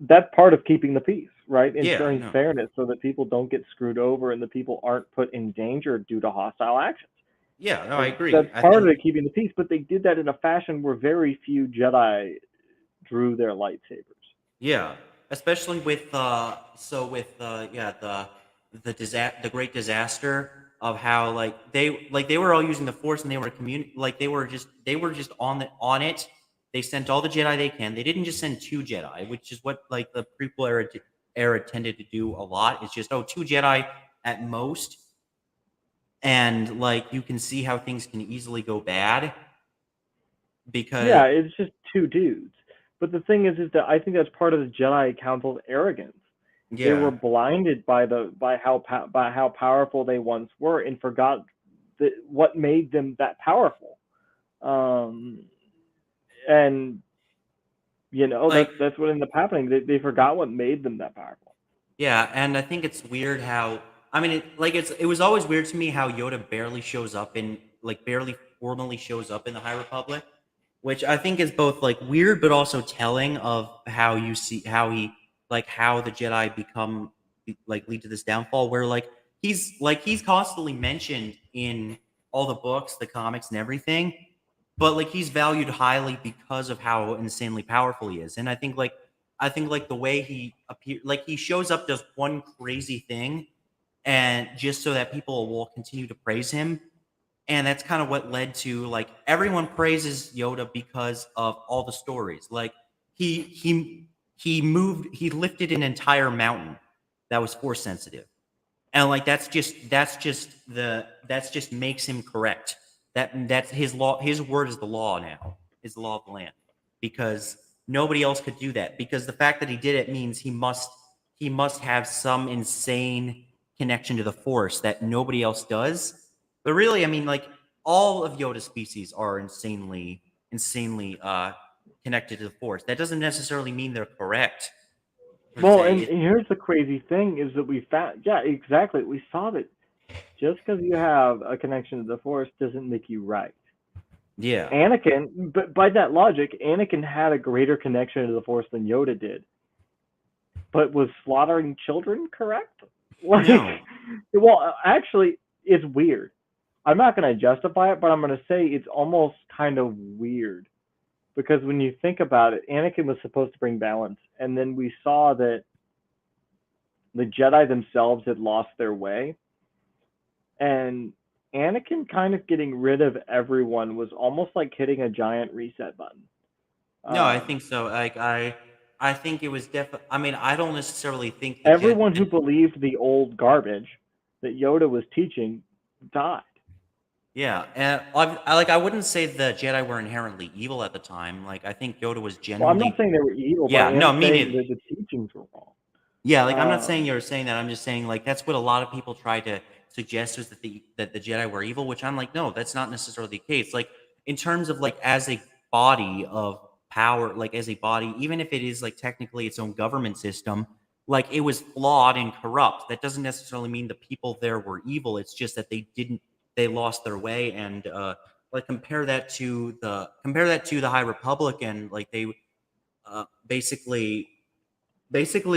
that's part of keeping the peace, right? Yeah, Ensuring no. fairness so that people don't get screwed over and the people aren't put in danger due to hostile actions. Yeah, no, I And agree. that's I part of think it, keeping the peace. But they did that in a fashion where very few Jedi drew their lightsabers. yeah, especially with yeah, the great disaster of how they were all using the Force and they were they were just on it. They sent all the Jedi they can. They didn't just send two Jedi, which is what like the prequel era tended to do a lot. It's just two Jedi at most, and like you can see how things can easily go bad because Yeah, it's just two dudes. But the thing is that I think that's part of the Jedi Council's arrogance. They were yeah, blinded by by how powerful they once were and forgot what made them that powerful. Um, and like that's what ended up happening. They forgot what made them that powerful. yeah, and I think it's weird how I mean it was always weird to me how Yoda barely shows up in like barely formally shows up in the High Republic, which I think is both like weird but also telling of how you see how he how the Jedi become like lead to this downfall where he's constantly mentioned in all the books, the comics and everything, but like he's valued highly because of how insanely powerful he is. And I think like the way he appear like he shows up does one crazy thing and just so that people will continue to praise him. And that's kind of what led to like everyone praises Yoda because of all the stories. Like he lifted an entire mountain that was force sensitive. And like that's just makes him correct. That's his law. His word is the law now. Is the law of the land because nobody else could do that. Because the fact that he did it means he must have some insane connection to the force that nobody else does. But really, I mean, like all of Yoda's species are insanely connected to the force. That doesn't necessarily mean they're correct per Well, se. and here's the crazy thing is that we found, yeah, exactly. We saw that just because you have a connection to the Force doesn't make you right. Yeah. Anakin, but by that logic, Anakin had a greater connection to the Force than Yoda did. But was slaughtering children correct? Like, No. well, actually, it's weird. I'm not going to justify it, but I'm going to say it's almost kind of weird because when you think about it, Anakin was supposed to bring balance, and then we saw that the Jedi themselves had lost their way, and Anakin kind of getting rid of everyone was almost like hitting a giant reset button. No, I Um, think so. I think it was definitely. I mean, I don't necessarily think the Jet. Everyone who believed the old garbage that Yoda was teaching died. Yeah, and I wouldn't say the Jedi were inherently evil at the time. Like I think Yoda was Well, I'm not genuinely. saying they were evil, but I Yeah, no, am me saying neither. that the teachings were wrong. Yeah, like I'm not saying Um, you're saying that. I'm just saying like that's what a lot of people try to suggest is that the Jedi were evil, which I'm like, no, that's not necessarily the case. Like in terms of like as a body of power, like as a body, even if it is like technically its own government system, like it was flawed and corrupt. That doesn't necessarily mean the people there were evil. It's just that they lost their way and like compare that to the High Republic and like they basically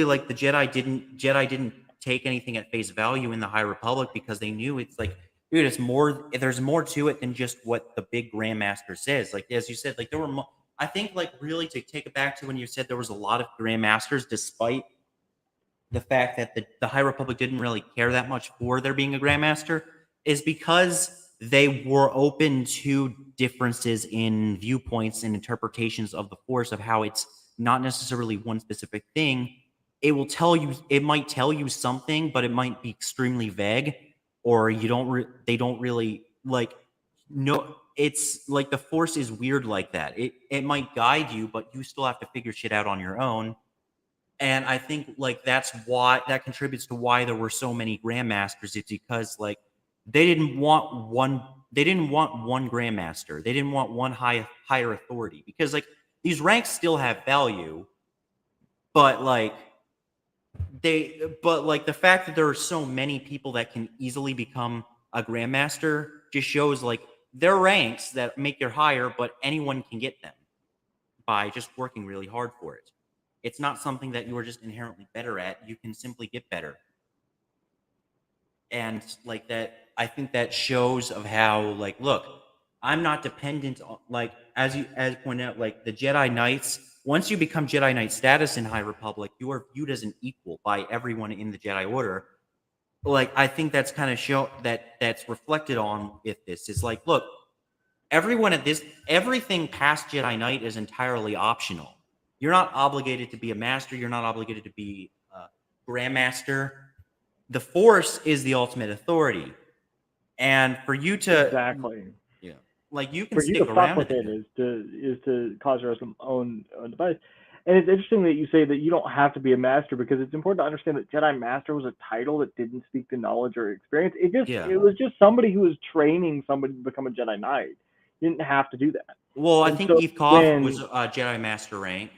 like the Jedi didn't take anything at face value in the High Republic because they knew it's like, dude, it's more. There's more to it than just what the big Grandmaster says. Like as you said, like there were. I think like really to take it back to when you said there was a lot of Grandmasters, despite the fact that the High Republic didn't really care that much for there being a Grandmaster, is because they were open to differences in viewpoints and interpretations of the Force of how it's not necessarily one specific thing. It might tell you something, but it might be extremely vague, or they don't really like, no, it's like the Force is weird like that. It might guide you, but you still have to figure shit out on your own. And I think like that's why that contributes to why there were so many grandmasters. It's because like they didn't want one grandmaster. They didn't want one higher authority because like these ranks still have value, but like the fact that there are so many people that can easily become a grandmaster just shows like there are ranks that make you higher, but anyone can get them by just working really hard for it. It's not something that you are just inherently better at. You can simply get better. And like that, I think that shows of how, like, look, I'm not dependent on, like, as pointed out, like the Jedi Knights. Once you become Jedi Knight status in High Republic, you are viewed as an equal by everyone in the Jedi Order. Like, I think that's kind of show that's reflected on if this is like, look, everyone at this, everything past Jedi Knight is entirely optional. You're not obligated to be a master. You're not obligated to be a grandmaster. The Force is the ultimate authority, and for you to, Exactly. yeah, like you can For you stick to fuck around with with it it. is to cause your own device. And it's interesting that you say that you don't have to be a master, because it's important to understand that Jedi Master was a title that didn't speak to knowledge or experience. Yeah. It was just somebody who was training somebody to become a Jedi Knight. You didn't have to do that. Well, I And think so Eve Koth was when a Jedi Master rank.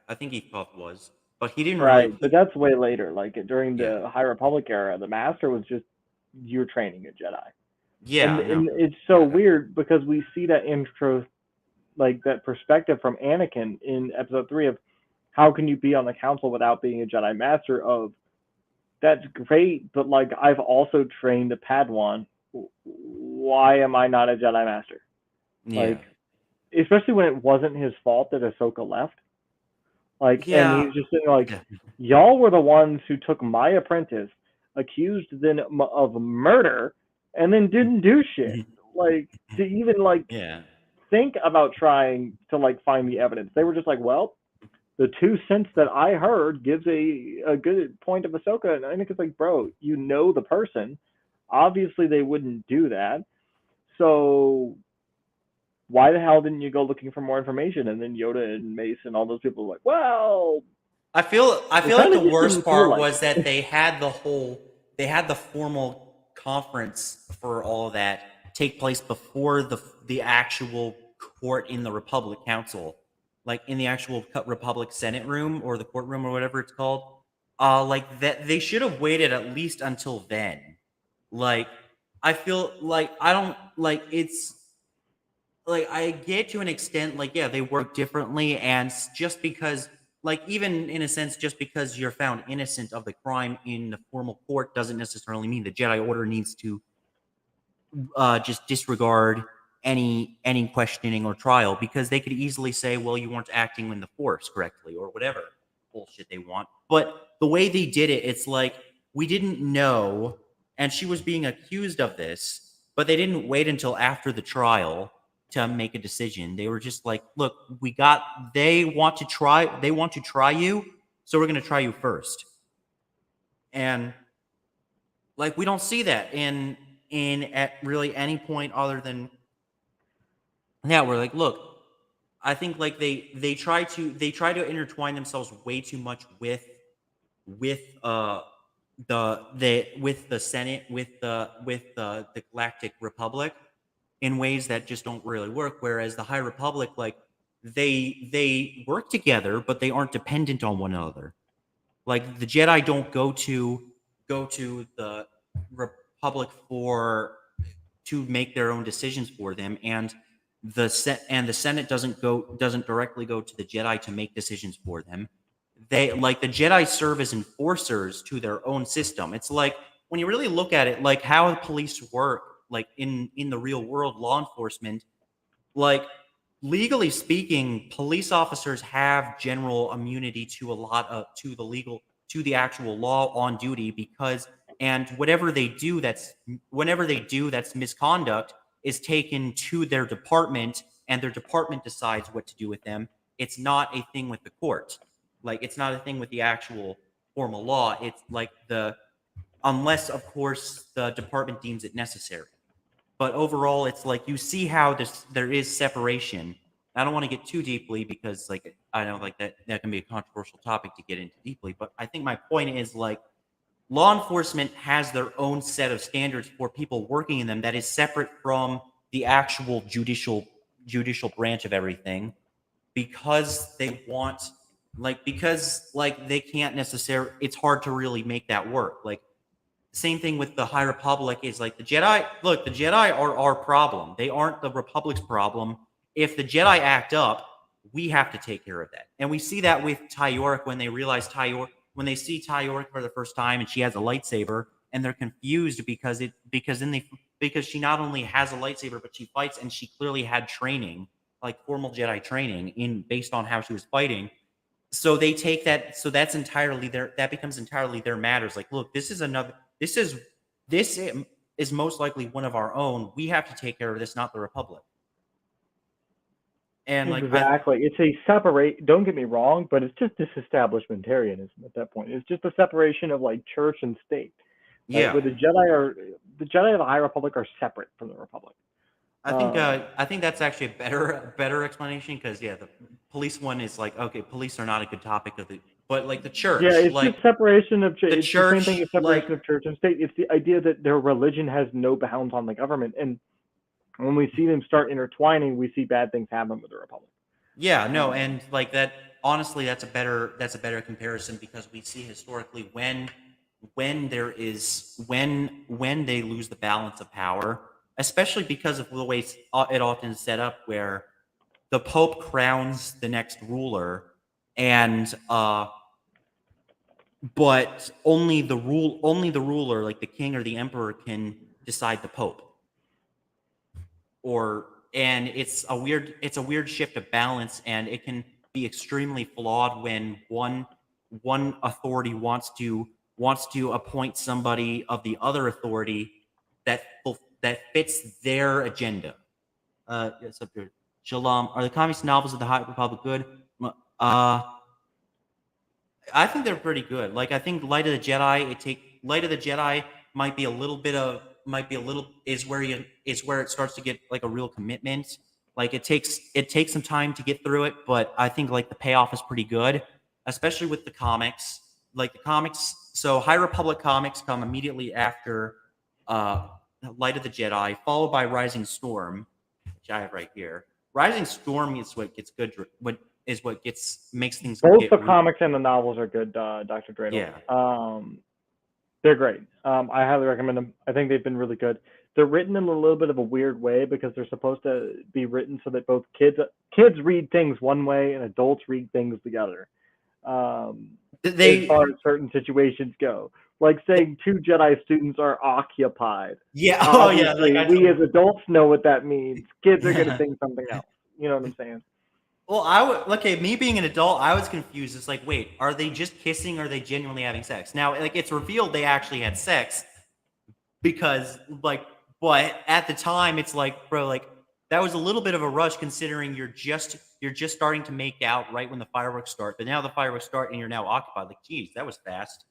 I think Eve Koth was, but he didn't really. right, but that's way later. Like during Yeah. the High Republic era, the Master was just you're training a Jedi. Yeah. No. And it's so Yeah. weird because we see that intro, like that perspective from Anakin in episode 3 of how can you be on the council without being a Jedi Master, of that's great, but like I've also trained a Padawan. Why am I not a Jedi Master? Yeah. Like, especially when it wasn't his fault that Ahsoka left. Like, and Yeah. he's just saying like, Yeah. y'all were the ones who took my apprentice, accused them of murder, and then didn't do shit. Like, to even like Yeah. think about trying to like find the evidence. They were just like, well, the 2 cents that I heard gives a good point of Ahsoka. And I think it's like, bro, you know the person. Obviously, they wouldn't do that. So why the hell didn't you go looking for more information? And then Yoda and Mace and all those people were like, well, I feel it like kind the of just worst didn't feel part like was it. that they had the formal conference for all of that take place before the actual court in the Republic Council, like in the actual Republic Senate room or the courtroom or whatever it's called. Like that they should have waited at least until then. Like, I feel like I don't like it's like I get to an extent, like, yeah, they work differently, and just because, like, even in a sense, just because you're found innocent of the crime in the formal court doesn't necessarily mean the Jedi Order needs to just disregard any questioning or trial, because they could easily say, well, you weren't acting in the Force correctly or whatever bullshit they want. But the way they did it, it's like we didn't know, and she was being accused of this, but they didn't wait until after the trial to make a decision. They were just like, look, they want to try you, so we're going to try you first. And like, we don't see that in at really any point other than, yeah, we're like, look, I think like they try to intertwine themselves way too much with with the Senate, with the Galactic Republic, in ways that just don't really work. Whereas the High Republic, like, they work together, but they aren't dependent on one another. Like, the Jedi don't go to the Republic for to make their own decisions for them, and the Senate doesn't directly go to the Jedi to make decisions for them. They, like, the Jedi serve as enforcers to their own system. It's like, when you really look at it, like how police work, like in the real world, law enforcement, like, legally speaking, police officers have general immunity to a lot of to the actual law on duty, because, and whenever they do that's misconduct, is taken to their department, and their department decides what to do with them. It's not a thing with the court. Like, it's not a thing with the actual formal law. It's like unless of course the department deems it necessary. But overall, it's like you see how there is separation. I don't want to get too deeply, because, like, I know, like, that can be a controversial topic to get into deeply. But I think my point is, like, law enforcement has their own set of standards for people working in them that is separate from the actual judicial branch of everything, because they want, like, because, like, they can't necessarily, it's hard to really make that work. Like, same thing with the High Republic, is like the Jedi. Look, the Jedi are our problem. They aren't the Republic's problem. If the Jedi act up, we have to take care of that. And we see that with Tyork when when they see Tyork for the first time and she has a lightsaber and they're confused because she not only has a lightsaber but she fights and she clearly had training, like formal Jedi training in based on how she was fighting. So they take that so that's entirely their that becomes entirely their matters. Like, look, this is most likely one of our own. We have to take care of this, not the Republic. And like I Exactly. It's a separate. Don't get me wrong, but it's just disestablishmentarianism at that point. It's just a separation of like church and state, right? yeah. Where the Jedi of the High Republic are separate from the Republic. I think that's actually a better explanation because yeah, the police one is like okay, police are not a good topic of the but like the Yeah, church, it's like just separation of. the It's the same thing church, as like separation of church and state. It's the idea that their religion has no bounds on the government, and when we see them start intertwining, we see bad things happen with the Republic. yeah, no, Um, and like that honestly that's a better comparison because we see historically when they lose the balance of power, especially because of the way it often is set up where the Pope crowns the next ruler and but only the ruler like the king or the emperor can decide the pope or and it's a weird shift of balance and it can be extremely flawed when one authority wants to appoint somebody of the other authority that fits their agenda. Yes, up here. Shalom. Are the communist novels of the High Republic good? Uh, I think they're pretty good. Like I think Light of the Jedi might be a little bit of might be a little is where it starts to get like a real commitment. Like it takes some time to get through it, but I think like the payoff is pretty good, especially with the comics. Like the comics, so High Republic comics come immediately after uh Light of the Jedi, followed by Rising Storm, which I have right here. Rising Storm is what gets good what gets makes things both get the comics and the novels are good, Dr. Dreidel. yeah. They're great. I highly recommend them. I think they've been really good. They're written in a little bit of a weird way because they're supposed to be written so that both kids read things one way and adults read things the other. As They far as certain situations go, like saying two Jedi students are occupied. yeah, oh yeah, like Obviously, I we told as adults know what that means. Kids are going to yeah. think something else. You know what I'm saying? Well, I would okay, me being an adult, I was confused. It's like, wait, are they just kissing or are they genuinely having sex? Now, like it's revealed they actually had sex because like but at the time it's like, bro, like that was a little bit of a rush considering you're just starting to make out right when the fireworks start. But now the fireworks start and you're now occupied. Like, geez, that was fast.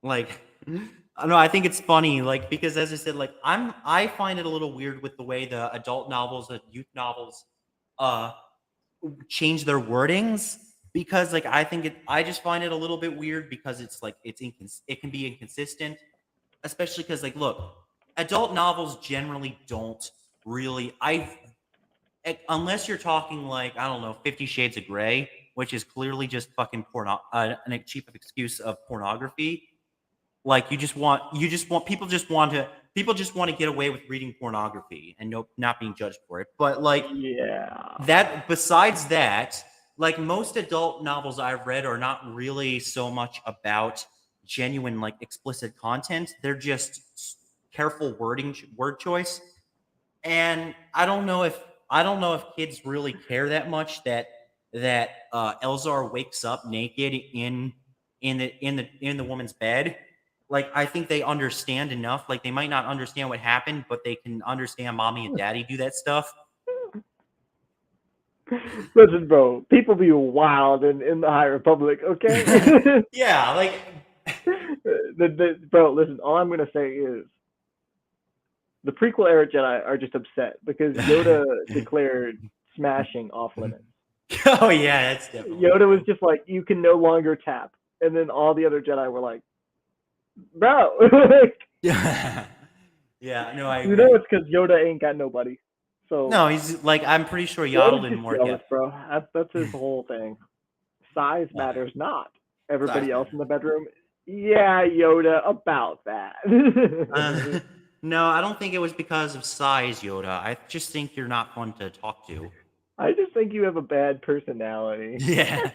Like, I don't know. I think it's funny, like because as I said, like I find it a little weird with the way the adult novels, the youth novels, uh, change their wordings because like I just find it a little bit weird because it's like it can be inconsistent, especially because like look, adult novels generally don't really unless you're talking like I don't know 50 Shades of Grey, which is clearly just fucking a cheap excuse of pornography like people just want to get away with reading pornography and not being judged for it. But like Yeah. that besides that, like most adult novels I've read are not really so much about genuine like explicit content. They're just careful word choice. And I don't know if kids really care that much that Elzar wakes up naked in the woman's bed. Like I think they understand enough. Like they might not understand what happened, but they can understand mommy and daddy do that stuff. Listen, bro, people be wild in the High Republic, okay? Yeah, like Bro, listen, all I'm going to say is the prequel era Jedi are just upset because Yoda declared smashing off limits. oh yeah, that's definitely Yoda was true. just like, you can no longer tap. And then all the other Jedi were like, bro. Yeah, yeah, no, I You know agree. it's because Yoda ain't got nobody. So No, he's like I'm pretty sure Yoda's Yaddle and just more jealous, get bro. That's his whole thing. Size whatever. matters not. Size Everybody else matters. in the bedroom, yeah, Yoda, about that. Uh, No, I don't think it was because of size, Yoda. I just think you're not fun to talk to. I just think you have a bad personality. Yeah.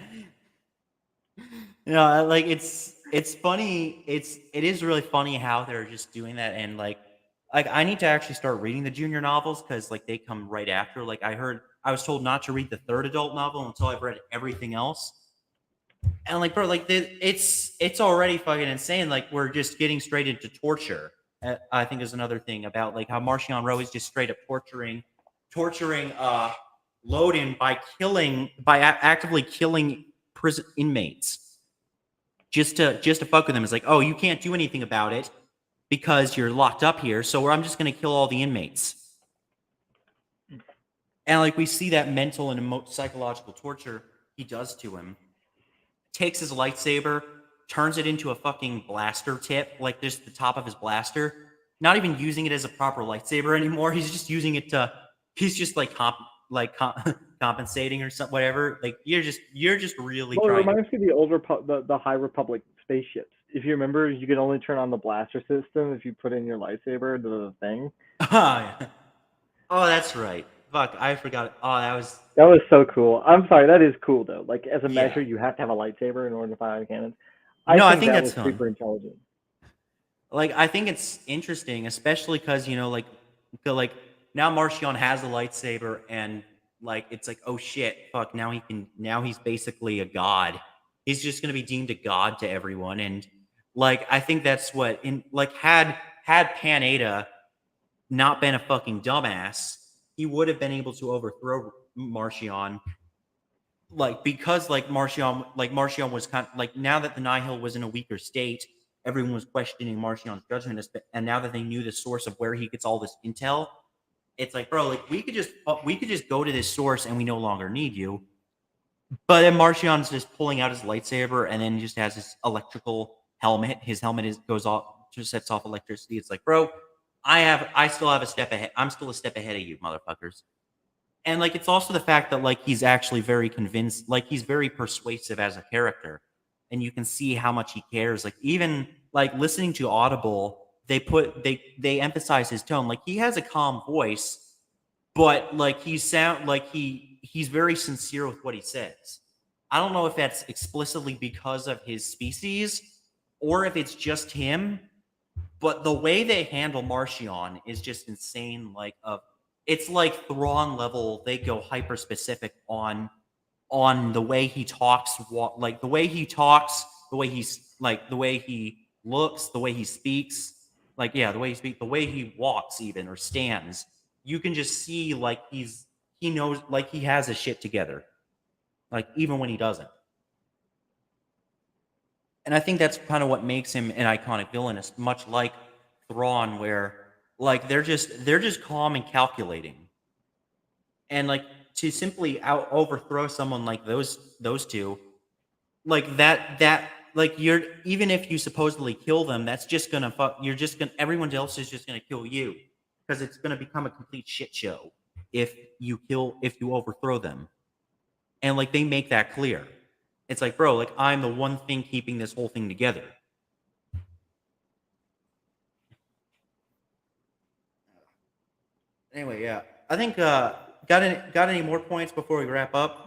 No, like it's funny. It is really funny how they're just doing that, and like I need to actually start reading the junior novels because like they come right after. Like I was told not to read the third adult novel until I've read everything else. And like, bro, like it's already fucking insane. Like we're just getting straight into torture. I think is another thing about like how Martian Rowe is just straight up torturing Loden by actively killing prison inmates just to fuck with them. It's like, oh, you can't do anything about it because you're locked up here, so I'm just gonna kill all the inmates. And like we see that mental and psychological torture he does to him. Takes his lightsaber, turns it into a fucking blaster tip, like just the top of his blaster. Not even using it as a proper lightsaber anymore. He's just using it to. He's just like compensating or something, whatever. Like you're just really Well, it trying. reminds me of the old the High Republic spaceships. If you remember, you could only turn on the blaster system if you put in your lightsaber into the thing. Oh, that's right. Fuck, I forgot. Oh, that was so cool. I'm sorry, that is cool though. Like as a Yeah. measure, you have to have a lightsaber in order to fire cannons. No, I think that that's was super intelligent. Like I think it's interesting, especially because like now Marchion has a lightsaber, and like it's like, oh shit, fuck, now he's basically a god. He's just gonna be deemed a god to everyone, and like I think that's what in like had Pan-Eta not been a fucking dumbass, he would have been able to overthrow Marchion. Like because Marchion was kind of like, now that the Nihil was in a weaker state, everyone was questioning Marchion's judgment, and now that they knew the source of where he gets all this intel, it's like, bro, like we could just go to this source and we no longer need you. But then Marchion's just pulling out his lightsaber and then just has his electrical helmet. His helmet goes off, just sets off electricity. It's like, bro, I still have a step ahead. I'm still a step ahead of you, motherfuckers. And like it's also the fact that like he's actually very convinced, like he's very persuasive as a character, and you can see how much he cares. Like even like listening to Audible, they emphasize his tone. Like he has a calm voice, but like he's very sincere with what he says. I don't know if that's explicitly because of his species or if it's just him, but the way they handle Marchion is just insane. Like it's like Thrawn level. They go hyper specific on the way he talks, like the way he talks, the way he's like the way he looks, the way he speaks, like yeah, the way he speaks, the way he walks, even or stands. You can just see like he knows, like he has his shit together, like even when he doesn't. And I think that's kind of what makes him an iconic villain, is much like Thrawn, where like they're just calm and calculating, and like to simply overthrow someone like those two, like that like you're, even if you supposedly kill them, that's just gonna fuck. You're just gonna, everyone else is just gonna kill you, because it's gonna become a complete shit show if you overthrow them, and like they make that clear. It's like, bro, like I'm the one thing keeping this whole thing together. Anyway, yeah, I think got any more points before we wrap up?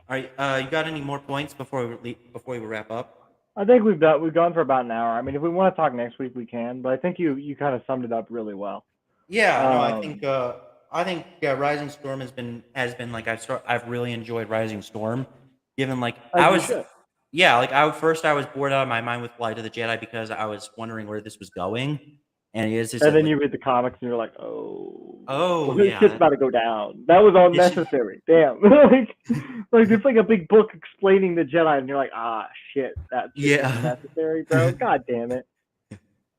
All right, you got any more points before we wrap up? I think we've gone for about an hour. I mean, if we want to talk next week, we can. But I think you kind of summed it up really well. Yeah, no, I think Rising Storm has been like I've really enjoyed Rising Storm, given like I was bored out of my mind with Flight of the Jedi because I was wondering where this was going, and then you read the comics and you're like, oh, yeah, shit's about to go down. That was unnecessary. Damn, like it's like a big book explaining the Jedi, and you're like, ah, shit, that shit was necessary, bro. God damn it.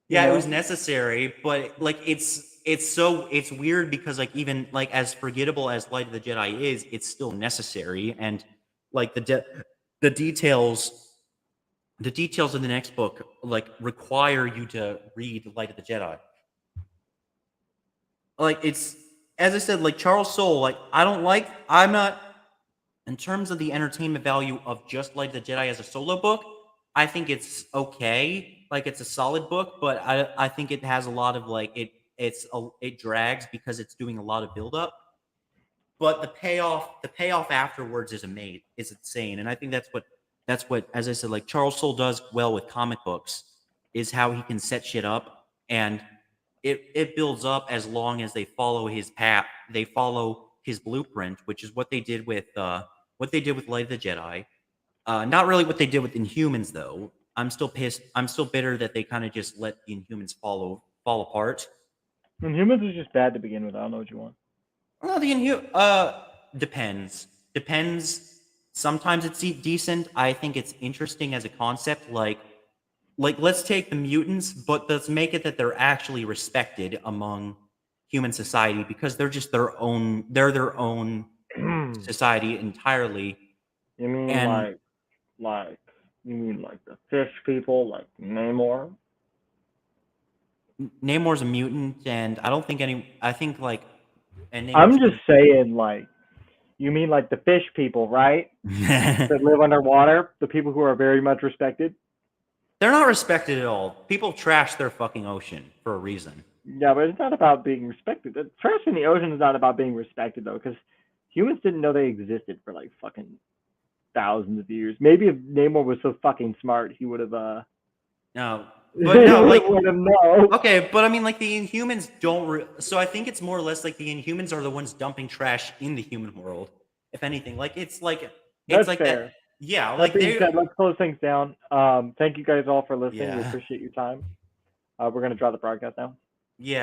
Yeah, it was necessary, but like it's weird because like even like as forgettable as Light of the Jedi is, it's still necessary, and like the details of the next book like require you to read Light of the Jedi. Like it's, as I said, like Charles Soule, like I'm not In terms of the entertainment value of just Light of the Jedi as a solo book, I think it's okay. Like it's a solid book, but I think it has a lot of like it drags because it's doing a lot of build up. But the payoff afterwards is amazing, is insane, and I think that's what as I said, like Charles Soule does well with comic books, is how he can set shit up, and it builds up as long as they follow his path, they follow his blueprint, which is what they did with Light of the Jedi. Not really what they did with Inhumans though. I'm still pissed. I'm still bitter that they kind of just let the Inhumans fall apart. And Humans is just bad to begin with. I don't know what you want. Well, depends. Depends. Sometimes it's decent. I think it's interesting as a concept. Like let's take the mutants, but let's make it that they're actually respected among human society because they're just their own. They're their own society entirely. You mean And like you mean like the fish people, like Namor? Namor's a mutant, and I don't think any. I think like, and I'm Namor's just saying, like, you mean like the fish people, right? That live underwater, the people who are very much respected. they're not respected at all. People trash their fucking ocean for a reason. Yeah, but it's not about being respected. The trash in the ocean is not about being respected though, because humans didn't know they existed for like fucking thousands of years. Maybe if Namor was so fucking smart, he would have No, but no, like would have known. okay, but I mean, like the Inhumans don't. So I think it's more or less like the Inhumans are the ones dumping trash in the human world. If anything, like it's That's like fair. that. Yeah, That like being they. said, let's close things down. Thank you guys all for listening. We Yeah, appreciate your time. We're gonna draw the broadcast now. yeah.